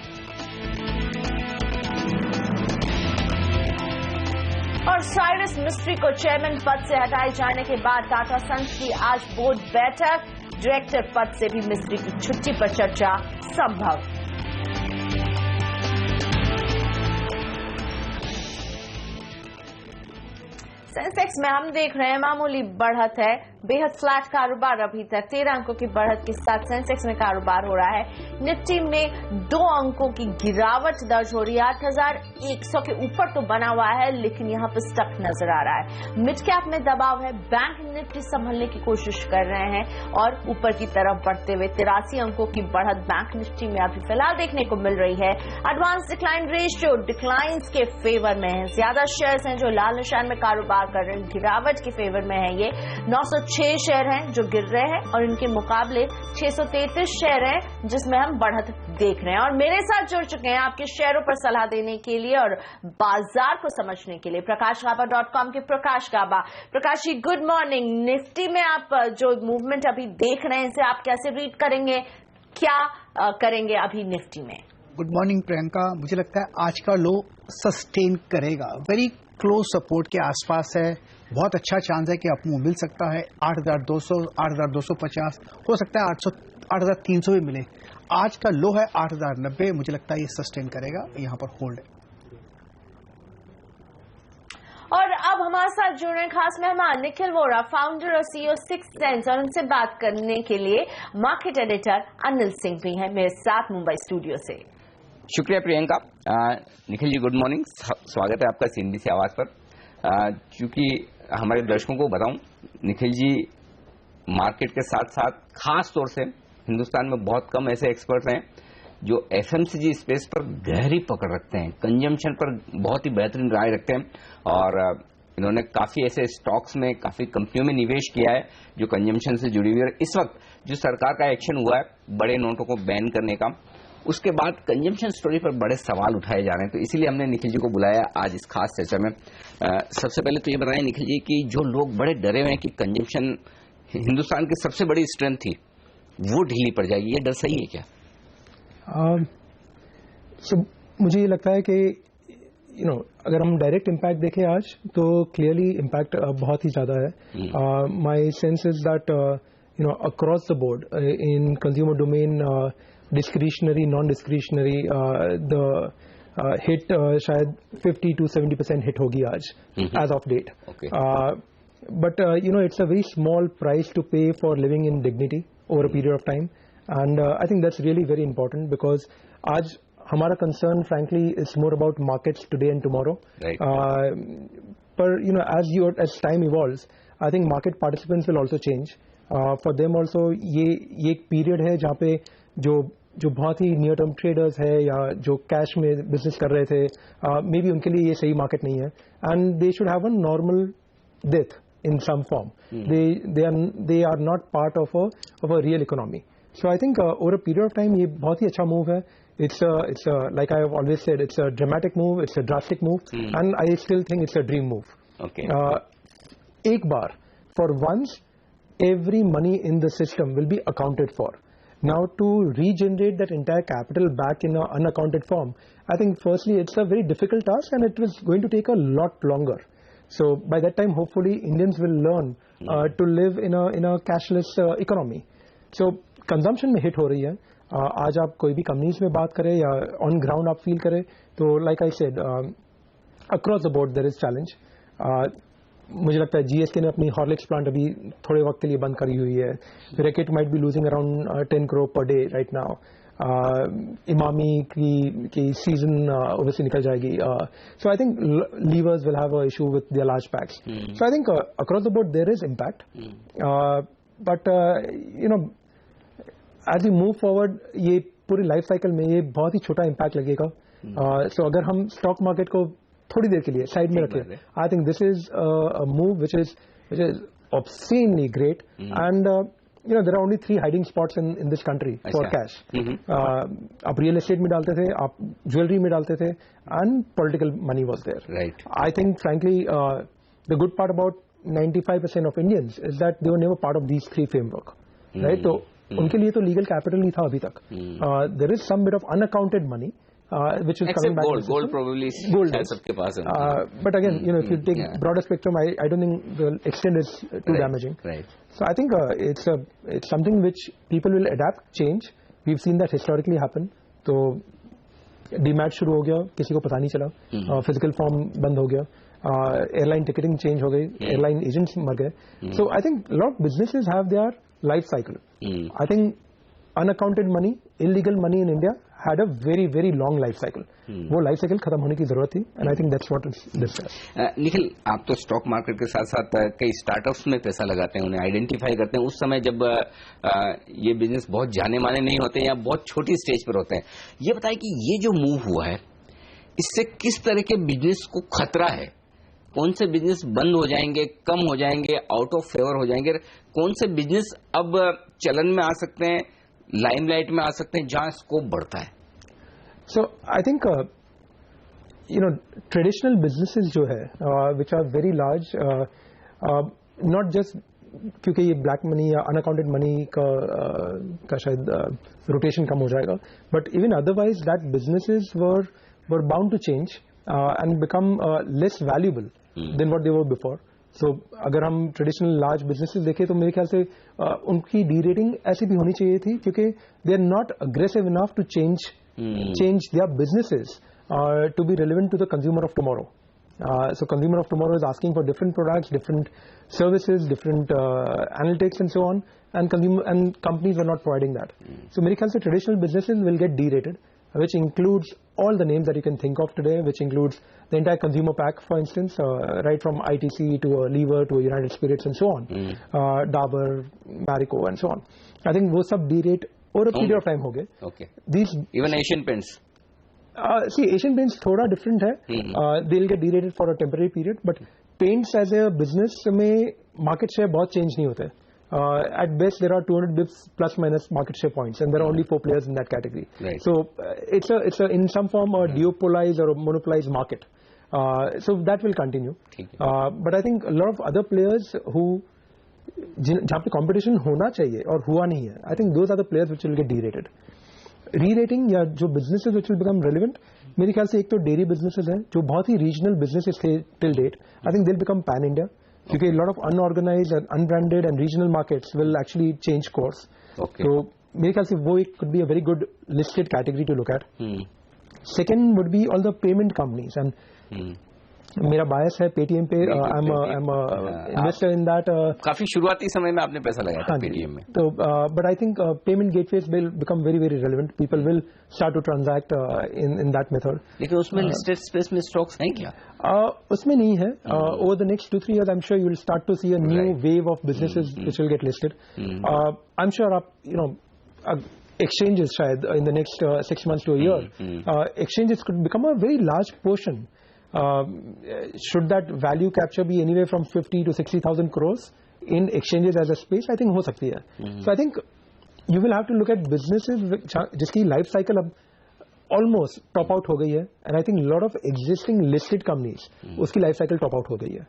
और साइरस मिस्ट्री को चेयरमैन पद से हटाए जाने के बाद टाटा सन्स की आज बोर्ड बैठक। डायरेक्टर पद से भी मिस्ट्री की छुट्टी पर चर्चा संभव। सेंसेक्स में हम देख रहे हैं मामूली बढ़त है, बेहद फ्लैट कारोबार अभी तक। 13 अंकों की बढ़त के साथ सेंसेक्स में कारोबार हो रहा है। निफ्टी में 2 अंकों की गिरावट दर्ज हो रही है। 8,100 के ऊपर तो बना हुआ है, लेकिन यहां पर स्टक नजर आ रहा है। मिड कैप में दबाव है। बैंक निफ्टी संभलने की कोशिश कर रहे हैं और ऊपर की तरफ बढ़ते हुए 83 अंकों की बढ़त बैंक निफ्टी में अभी फिलहाल देखने को मिल रही है। एडवांस डिक्लाइन रेशियो डिक्लाइंस के फेवर में है। ज्यादा शेयर्स हैं जो लाल निशान में कारोबार कर रहे हैं, गिरावट के फेवर में है। ये 906 शेयर हैं जो गिर रहे हैं और इनके मुकाबले 633 शेयर हैं जिसमें हम बढ़त देख रहे हैं। और मेरे साथ जुड़ चुके हैं आपके शेयरों पर सलाह देने के लिए और बाजार को समझने के लिए प्रकाशगाबा.com के प्रकाश गाबा। Prakash ji, good morning. Nifty में आप जो मूवमेंट अभी देख रहे हैं इसे आप कैसे रीड करेंगे, क्या करेंगे अभी निफ्टी में? Good morning Priyanka. मुझे लगता है आज का लो सस्टेन करेगा, वेरी क्लोज सपोर्ट के आसपास है। बहुत अच्छा चांस है कि अपमूव मिल सकता है। 8,200, 8,250, हो सकता है 8,300 भी मिले। आज का लो है 8,090। मुझे लगता है ये सस्टेन करेगा, यहाँ पर होल्ड है। और अब हमारे साथ जुड़ रहे हैं खास मेहमान निखिल वोरा, फाउंडर और CEO सिक्स्थ सेंस, और उनसे बात करने के लिए मार्केट एडिटर अनिल सिंह भी हैं मेरे साथ मुंबई स्टूडियो से। शुक्रिया प्रियंका। निखिल जी गुड मॉर्निंग, स्वागत है आपका CNBC आवाज पर। क्योंकि हमारे दर्शकों को बताऊं, निखिल जी मार्केट के साथ साथ खास तौर से हिंदुस्तान में बहुत कम ऐसे एक्सपर्ट हैं जो एफएमसीजी स्पेस पर गहरी पकड़ रखते हैं, कंजम्पशन पर बहुत ही बेहतरीन राय रखते हैं और इन्होंने काफी ऐसे स्टॉक्स में, काफी कंपनियों में निवेश किया है जो कंजम्पशन से जुड़ी हुई है। इस वक्त जो सरकार का एक्शन हुआ है बड़े नोटों को बैन करने का, उसके बाद कंजम्पशन स्टोरी पर बड़े सवाल उठाए जा रहे हैं, तो इसीलिए हमने निखिल जी को बुलाया आज इस खास चर्चा में। सबसे पहले तो ये बताएं निखिल जी कि जो लोग बड़े डरे हुए हैं कि कंजम्पशन हिंदुस्तान की सबसे बड़ी स्ट्रेंथ थी वो ढीली पड़ जाएगी, ये डर सही है क्या? मुझे ये लगता है कि अगर हम डायरेक्ट इम्पैक्ट देखें आज तो क्लियरली इम्पैक्ट बहुत ही ज्यादा है। My sense is that across the board in consumer domain, discretionary, non discretionary, the hit शायद 50 to 70% हिट होगी आज as of date. But it's a very small price to pay for living in dignity over a period of time, and I think that's really very important because आज हमारा concern frankly is more about markets today and tomorrow. Right. But as time evolves, I think market participants will also change. For them also ये एक period है जहाँ पे जो बहुत ही near term traders है या जो कैश में बिजनेस कर रहे थे, मे बी उनके लिए ये सही मार्केट नहीं है, and they should have a normal death in some form. They are not part of a real economy. So I think over a period of time ये बहुत ही अच्छा move है. It's like I have always said, it's a dramatic move, it's a drastic move, and I still think it's a dream move. Okay. एक बार, for once, every money in the system will be accounted for. Now to regenerate that entire capital back in an unaccounted form, I think firstly it's a very difficult task and it was going to take a lot longer. So by that time, hopefully, Indians will learn to live in a cashless economy. So consumption में hit हो रही है. आज आप कोई भी companies में बात करें या on ground आप feel करें, तो like I said, across the board there is challenge. मुझे लगता है GSK ने अपनी Horlicks plant अभी थोड़े वक्त के लिए बंद करी हुई है. Reckitt might be losing around 10 crore per day right now. Emami की सीजन ओवरसी निकल जाएगी. So I think levers will have a issue with their large packs. So I think across the board there is impact, but as we move forward ये पूरी life cycle में ये बहुत ही छोटा इम्पैक्ट लगेगा. सो अगर हम स्टॉक मार्केट को थोड़ी देर के लिए साइड में रखें, I think this is a move which is obscenely great, and there are only 3 hiding spots in this country for cash. आप रियल एस्टेट में डालते थे, आप ज्वेलरी में डालते थे, and political money was there. Right. I think frankly the good part about 95% of Indians is that they were never part of these 3 framework. Right? तो उनके लिए तो legal capital नहीं था अभी तक. There is some bit of unaccounted money which is coming back. Gold probably शायद सबके पास है. But again, if you take broader spectrum, I don't think the extent is too damaging. Right. So I think it's something which people will adapt, change. We've seen that historically happen. तो demat शुरू हो गया, किसी को पता नहीं चला, physical form बंद हो गया, एयरलाइन टिकटिंग चेंज हो गई, एयरलाइन एजेंट्स मर गए. So I think lot businesses have their life cycle. I think unaccounted money, illegal money in India had a very very long life cycle. वो life cycle खत्म होने की जरूरत थी, and I think that's what is this. Nikhil, आप तो stock market के साथ साथ कई स्टार्टअप्स में पैसा लगाते हैं, उन्हें आइडेंटिफाई करते हैं उस समय जब ये बिजनेस बहुत जाने माने नहीं होते या बहुत छोटी स्टेज पर होते हैं. ये बताइए कि ये जो मूव हुआ है इससे किस तरह के बिजनेस को खतरा है? कौन से बिजनेस बंद हो जाएंगे, कम हो जाएंगे, आउट ऑफ फेवर हो जाएंगे? कौन से बिजनेस अब चलन में आ सकते हैं, लाइमलाइट में आ सकते हैं, जहां स्कोप बढ़ता है? So I think traditional businesses जो है which are very large, not just क्योंकि ये ब्लैक मनी या अनअकाउंटेड मनी का शायद रोटेशन कम हो जाएगा, but even otherwise that businesses were bound to change and become less valuable than what they were before. So अगर हम ट्रेडिशनल लार्ज बिजनेसेस देखें तो मेरे ख्याल से उनकी डी रेटिंग ऐसी भी होनी चाहिए थी, क्योंकि they are not aggressive enough to change their businesses to be relevant to the consumer of tomorrow. So consumer of tomorrow is asking for different products, different services, different analytics and so on, and companies are not providing that. So मेरे ख्याल से traditional businesses will get derated, which includes all the names that you can think of today, which includes the entire consumer pack, for instance, right from ITC to a Lever to a United Spirits and so on, Dabur, Marico and so on. I think वो सब derate over a period of time हो गए. Okay. These even Asian Paints. See, Asian Paints थोड़ा different है. They'll get derated for a temporary period, but paints as a business में market share बहुत change नहीं होते. At best, there are 200 bips plus minus market share points, and there are only 4 players in that category. Right. So it's a in some form a duopolized or a monopolized market. So that will continue. But I think a lot of other players who जहाँ पे competition होना चाहिए और हुआ नहीं है, I think those are the players which will get derated. Re-rating या जो businesses which will become relevant, मेरे ख्याल से एक तो dairy businesses हैं जो बहुत ही regional businesses थे till date. I think they'll become pan India. Because a lot of unorganized and unbranded and regional markets will actually change course. Okay. So, मेरे ख्याल से वो could be a very good listed category to look at. Second would be all the payment companies, and मेरा bias है Paytm पे. I'm a investor in that. काफी शुरुआती समय में आपने पैसा लगाया था Paytm में. तो but I think payment gateways will become very very relevant. People will start to transact in that method. लेकिन उसमें listed space में stocks हैं क्या? उसमें नहीं है. Over the next 2-3 years, I'm sure you will start to see a new wave of businesses which will get listed. I'm sure exchanges शायद in the next 6 months to a year, exchanges could become a very large portion. Should that value capture be anywhere from 50 to 60,000 crores in exchanges as a space? I think हो सकती है. So I think you will have to look at businesses जिसकी life cycle अब almost top out हो गई है, and I think a lot of existing listed companies उसकी life cycle top out हो गई है.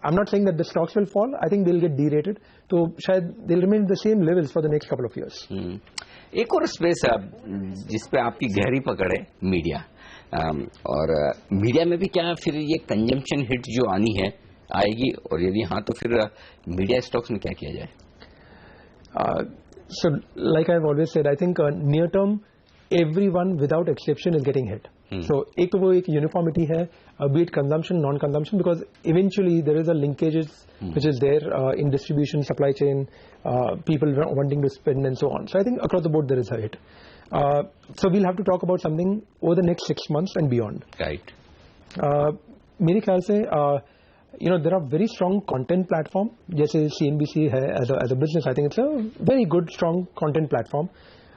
I'm not saying that the stocks will fall. I think they'll get derated. तो शायद they'll remain the same levels for the next couple of years. एक और space है जिस पे आपकी गहरी पकड़ है, मीडिया. और मीडिया में भी क्या फिर ये कंजम्पशन हिट जो आनी है आएगी, और यदि हाँ तो फिर मीडिया स्टॉक्स में क्या किया जाए? So like I've always said, I think near term everyone without exception is getting hit. So एक तो वो एक uniformity है, be it consumption, non-consumption, because eventually there is a linkages which is there in distribution, supply chain, people wanting to spend and so on. So I think across the board there is a hit. So we'll have to talk about something over the next 6 months and beyond. Right. मेरे ख्याल से there are very strong content platform जैसे CNBC है as a business. I think it's a very good strong content platform.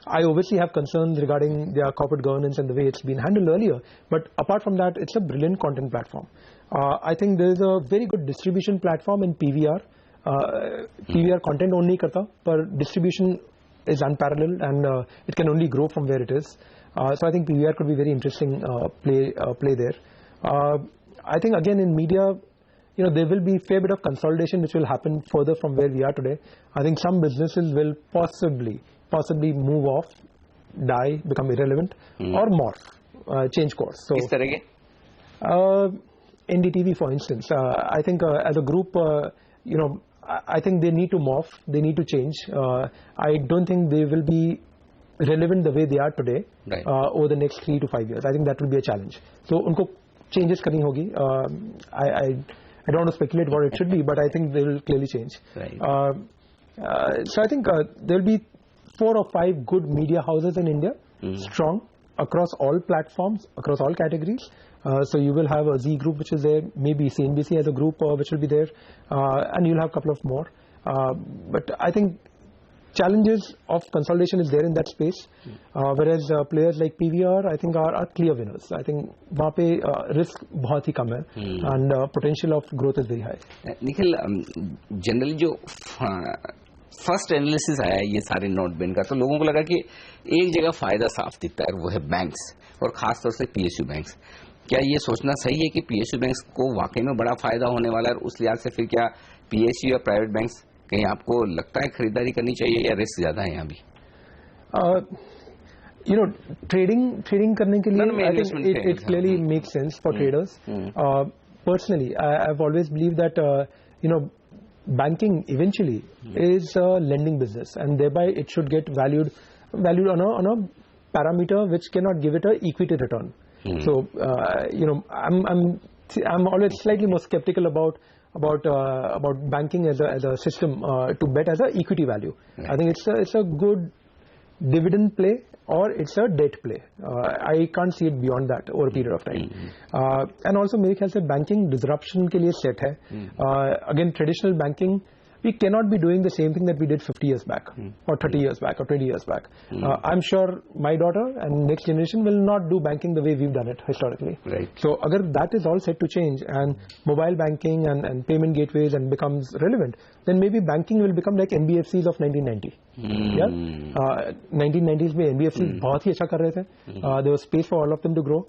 I obviously have concerns regarding their corporate governance and the way it's been handled earlier, but apart from that, it's a brilliant content platform. I think there is a very good distribution platform in PVR. PVR content only करता, but distribution is unparalleled and it can only grow from where it is. So I think PVR could be very interesting play there. I think again in media, there will be a fair bit of consolidation which will happen further from where we are today. I think some businesses will possibly move off, die, become irrelevant, or morph, change course. So, किस तरह के? NDTV, for instance, I think as a group, I think they need to morph, they need to change. I don't think they will be relevant the way they are today over the next 3 to 5 years. I think that will be a challenge. So, उनको changes करनी होगी. I don't want to speculate what it should be, but I think they will clearly change. Right. So I think there will be 4 or 5 good media houses in India, strong across all platforms, across all categories. So you will have a Z Group which is there, maybe CNBC as a group which will be there, and you'll have a couple of more. But I think challenges of consolidation is there in that space, whereas players like PVR I think are clear winners. I think वहाँ पे risk बहुत ही कम है and potential of growth is very high. Nikhil, generally जो first analysis आया ये सारे note ban का, तो लोगों को लगा कि एक जगह फायदा साफ दिखता है, वो है बैंक्स और खासतौर से पीएसयू बैंक्स. क्या ये सोचना सही है कि पीएसयू बैंक्स को वाकई में बड़ा फायदा होने वाला है? उस लिहाज से फिर क्या पीएसयू या प्राइवेट बैंक्स कहीं आपको लगता है खरीदारी करनी चाहिए या रिस्क ज्यादा है यहाँ भी? ट्रेडिंग करने के लिए it clearly makes sense for traders. Personally, I've always believed that banking eventually is a lending business, and thereby it should get valued on a parameter which cannot give it a equity return. So I'm always slightly more skeptical about banking as a system to bet as a equity value. Right. I think it's a good dividend play or it's a debt play. I can't see it beyond that over a period of time. And also मेरे ख्याल से banking disruption के लिए set है. Again, traditional banking, we cannot be doing the same thing that we did 50 years back, or 30 years back, or 20 years back. I'm sure my daughter and next generation will not do banking the way we've done it historically. Right. So agar that is all set to change and mobile banking and payment gateways and becomes relevant, then maybe banking will become like NBFCs of 1990. Yeah? 1990s में NBFCs बहुत ही अच्छा कर रहे थे. There was space for all of them to grow,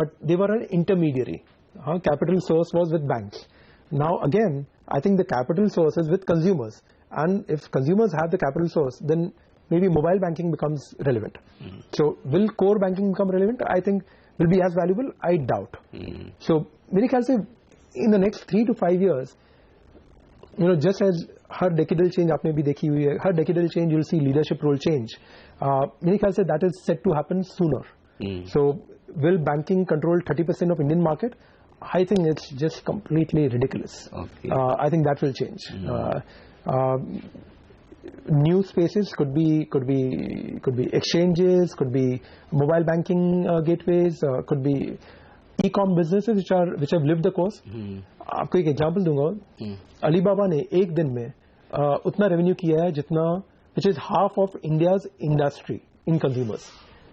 but they were an intermediary. Capital source was with banks. Now again, I think the capital source is with consumers, and if consumers have the capital source, then maybe mobile banking becomes relevant. So will core banking become relevant? I think will be as valuable? I doubt. So मेरे ख्याल से in the next 3 to 5 years, just as her decadal change आपने भी देखी हुई है, हर decadal change you'll see leadership role change. मेरे ख्याल से that is set to happen sooner. So will banking control 30% of Indian market? I think it's just completely ridiculous. Okay. I think that will change. New spaces could be exchanges, could be mobile banking gateways, could be e-com businesses which have lived the course. आपको एक example दूंगा. Alibaba ने एक दिन में उतना revenue किया है जितना which is half of India's industry in consumers.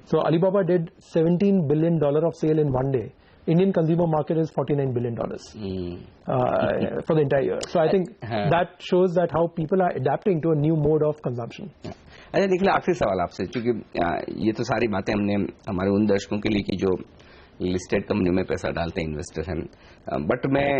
So Alibaba did $17 billion of sale in one day. Indian consumer market is $49 billion for the entire year. So I think that shows that how people are adapting to a new mode of consumption. अच्छा देखिए आखिरी सवाल आपसे, क्योंकि ये तो सारी बातें हमने हमारे उन दर्शकों के लिए की जो लिस्टेड कंपनी में पैसा डालते हैं इन्वेस्टर हैं, बट मैं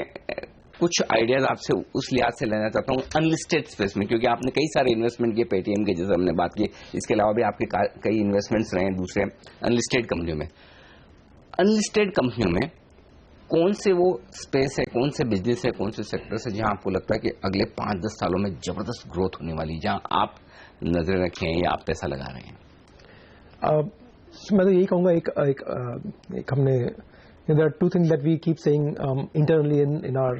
कुछ आइडियाज आपसे उस लिहाज से लेना चाहता हूँ अनलिस्टेड स्पेस में, क्योंकि आपने कई सारे इन्वेस्टमेंट किए पेटीएम के जैसे हमने बात की, इसके अलावा भी आपके कई इन्वेस्टमेंट्स रहे हैं दूसरे अनलिस्टेड कंपनियों में. अनलिस्टेड कंपनियों में कौन से वो स्पेस है, कौन से बिजनेस है, कौन से सेक्टर्स है जहां आपको लगता है कि अगले 5-10 सालों में जबरदस्त ग्रोथ होने वाली, जहां आप नजरें रखे हैं या आप पैसा लगा रहे हैं? मैं तो यही कहूँगा, एक हमने there are two things that we keep saying internally in our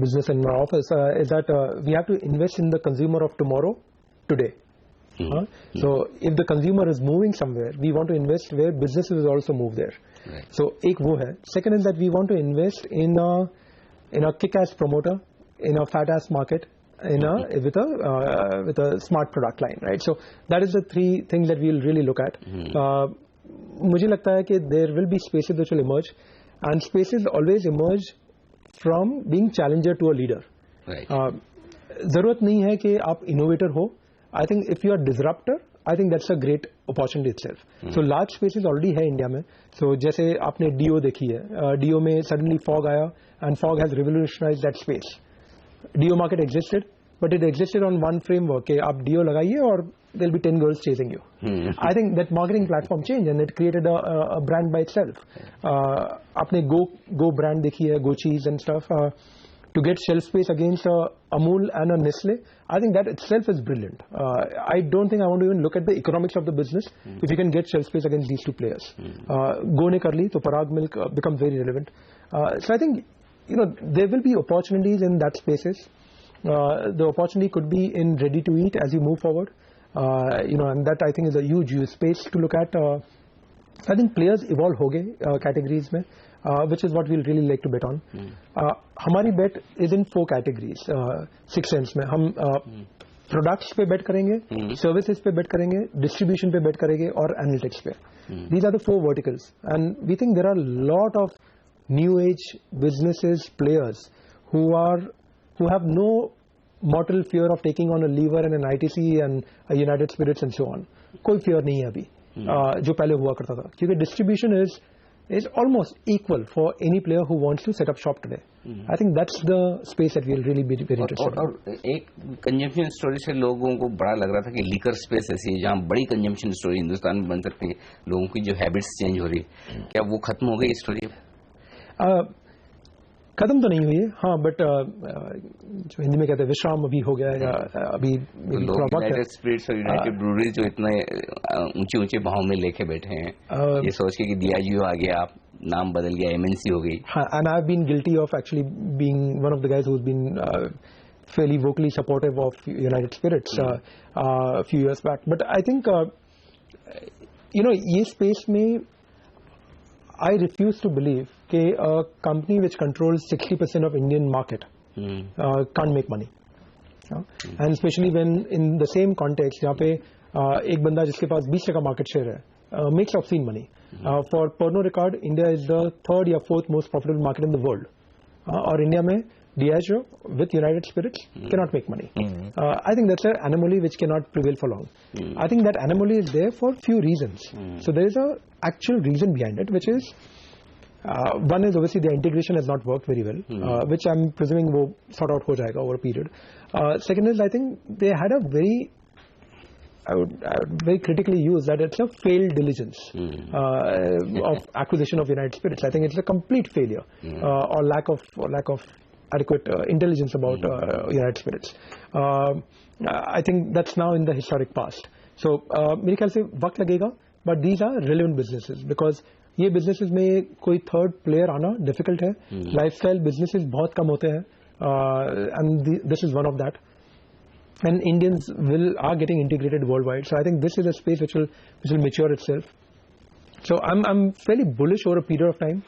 business and in our office is that we have to invest in the consumer of tomorrow today. So if the consumer is moving somewhere, we want to invest where businesses also move there. Right. So एक वो है. Second is that we want to invest in a kick-ass promoter, in a fat-ass market, with a smart product line, right? So that is the three things that we'll really look at. मुझे लगता है कि there will be spaces which will emerge, and spaces always emerge from being challenger to a leader. Right. जरूरत नहीं है कि आप innovator हो. I think if you are disruptor, I think that's a great opportunity itself. So large spaces already है India में. So जैसे आपने DO देखी है, DO में suddenly fog आया and fog has revolutionized that space. DO market existed, but it existed on one framework कि आप DO लगाइए और there'll be 10 girls chasing you. I think that marketing platform changed and it created a brand by itself. आपने Go brand देखी है, Go cheese and stuff. To get shelf space against Amul and a Nestle, I think that itself is brilliant. I don't think I want to even look at the economics of the business if you can get shelf space against these two players. Go ne kar li, so Parag Milk becomes very relevant. So I think there will be opportunities in that spaces. The opportunity could be in ready to eat as you move forward. And that I think is a huge space to look at. I think players evolve होंगे categories में, which is what we'll really like to bet on. हमारी bet is in 4 categories. 6 cents में हम products पे bet करेंगे, services पे bet करेंगे, distribution पे bet करेंगे और analytics पे. These are the 4 verticals, and we think there are a lot of new age businesses, players who have no mortal fear of taking on a lever and an ITC and a United Spirits and so on. कोई fear नहीं है अभी जो पहले हुआ करता था, क्योंकि distribution is almost equal for any player who wants to set up shop today. I think that's the space that we'll really be very interested in. और एक कंजम्पशन स्टोरी से लोगों को बड़ा लग रहा था कि लीकर स्पेस ऐसी है जहाँ बड़ी कंजम्पशन स्टोरी हिंदुस्तान में बन सकती है, लोगों की जो हैबिट्स चेंज हो रही है, क्या वो खत्म हो गई स्टोरी? खत्म तो नहीं हुई है, हाँ, बट जो हिंदी में कहते हैं विश्राम अभी हो गया है, अभी यूनाइटेड स्पिरिट्स और यूनाइटेड ब्रूवरीज जो इतने ऊंचे ऊंचे भाव में लेके बैठे हैं, ये सोच के कि दियाजियो आ गया, आप नाम बदल गया, MNC हो गई. हाँ, and I've been guilty of actually being one of the guys who's been fairly vocally supportive of United Spirits a few years back. But I think, ये space में I refuse to believe that a company which controls 60% of Indian market can't make money. And especially when in the same context, जहाँ पे एक बंदा जिसके पास 20% market share है, makes obscene money. For Pernod Ricard, India is the 3rd or 4th most profitable market in the world. और India में Diageo with United Spirits cannot make money. I think that's an anomaly which cannot prevail for long. I think that anomaly is there for few reasons. So there is a actual reason behind it, which is one is obviously the integration has not worked very well, which I'm presuming will sort out ho jayega over a period. Second is I think they had a very, I would very critically use that it's a failed diligence of acquisition of United Spirits. I think it's a complete failure or lack of adequate intelligence about United Spirits. I think that's now in the historic past. So मेरे ख्याल से वक्त लगेगा, but these are relevant businesses because ये businesses में कोई third player आना difficult है. Lifestyle businesses बहुत कम होते हैं, and this is one of that. And Indians are getting integrated worldwide. So I think this is a space which will mature itself. So I'm fairly bullish over a period of time.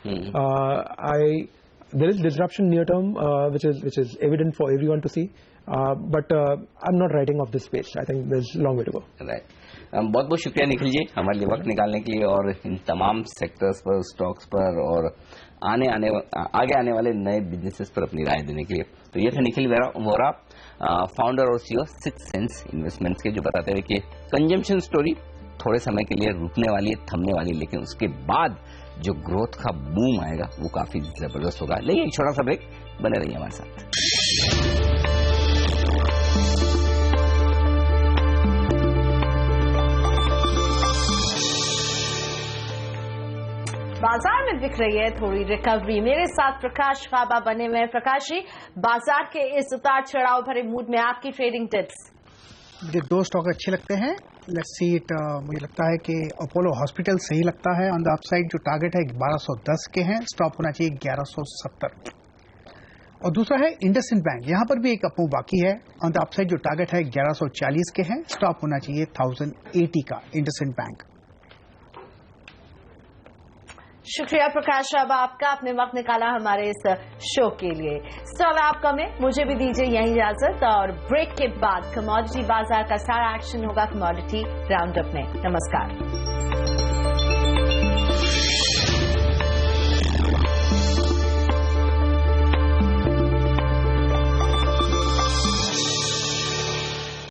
There is disruption near term, which is evident for everyone to see. But I'm not writing off this space. I think there's a long way to go. Right. बहुत बहुत शुक्रिया निखिल जी हमारे लिए वक्त निकालने के लिए और इन तमाम सेक्टर्स पर, स्टॉक्स पर और आगे आने वाले नए बिजनेसेस पर अपनी राय देने के लिए. तो ये थे निखिल वोरा, फाउंडर और सीईओ सिक्स सेंस इन्वेस्टमेंट्स के, जो बताते हुए कि कंजम्पशन स्टोरी थोड़े समय के लिए रुकने वाली है, थमने वाली है, लेकिन उसके बाद जो ग्रोथ का बूम आएगा वो काफी जबरदस्त होगा. लेकिन एक छोटा सा ब्रेक, बने रहिए हमारे साथ. बाजार में दिख रही है थोड़ी रिकवरी. मेरे साथ प्रकाश खाबा बने हुए हैं. प्रकाश जी, बाजार के इस उतार चढ़ाव भरे मूड में आपकी ट्रेडिंग टिप्स? मुझे दो स्टॉक अच्छे लगते हैं. Let's see it. मुझे लगता है कि अपोलो हॉस्पिटल सही लगता है. ऑन द अपसाइड जो टारगेट है 1210 के हैं, स्टॉप होना चाहिए 1170. और दूसरा है इंडसइंड बैंक. यहां पर भी एक अपमूव बाकी है. ऑन द अपसाइड जो टारगेट है 1140 के हैं, स्टॉप होना चाहिए 1080 का इंडसइंड बैंक. शुक्रिया प्रकाश साहब आपका, आपने वक्त निकाला हमारे इस शो के लिए. सवाल आपका में मुझे भी दीजिए यही इजाजत, और ब्रेक के बाद कमोडिटी बाजार का सारा एक्शन होगा कमोडिटी राउंड अप में. नमस्कार.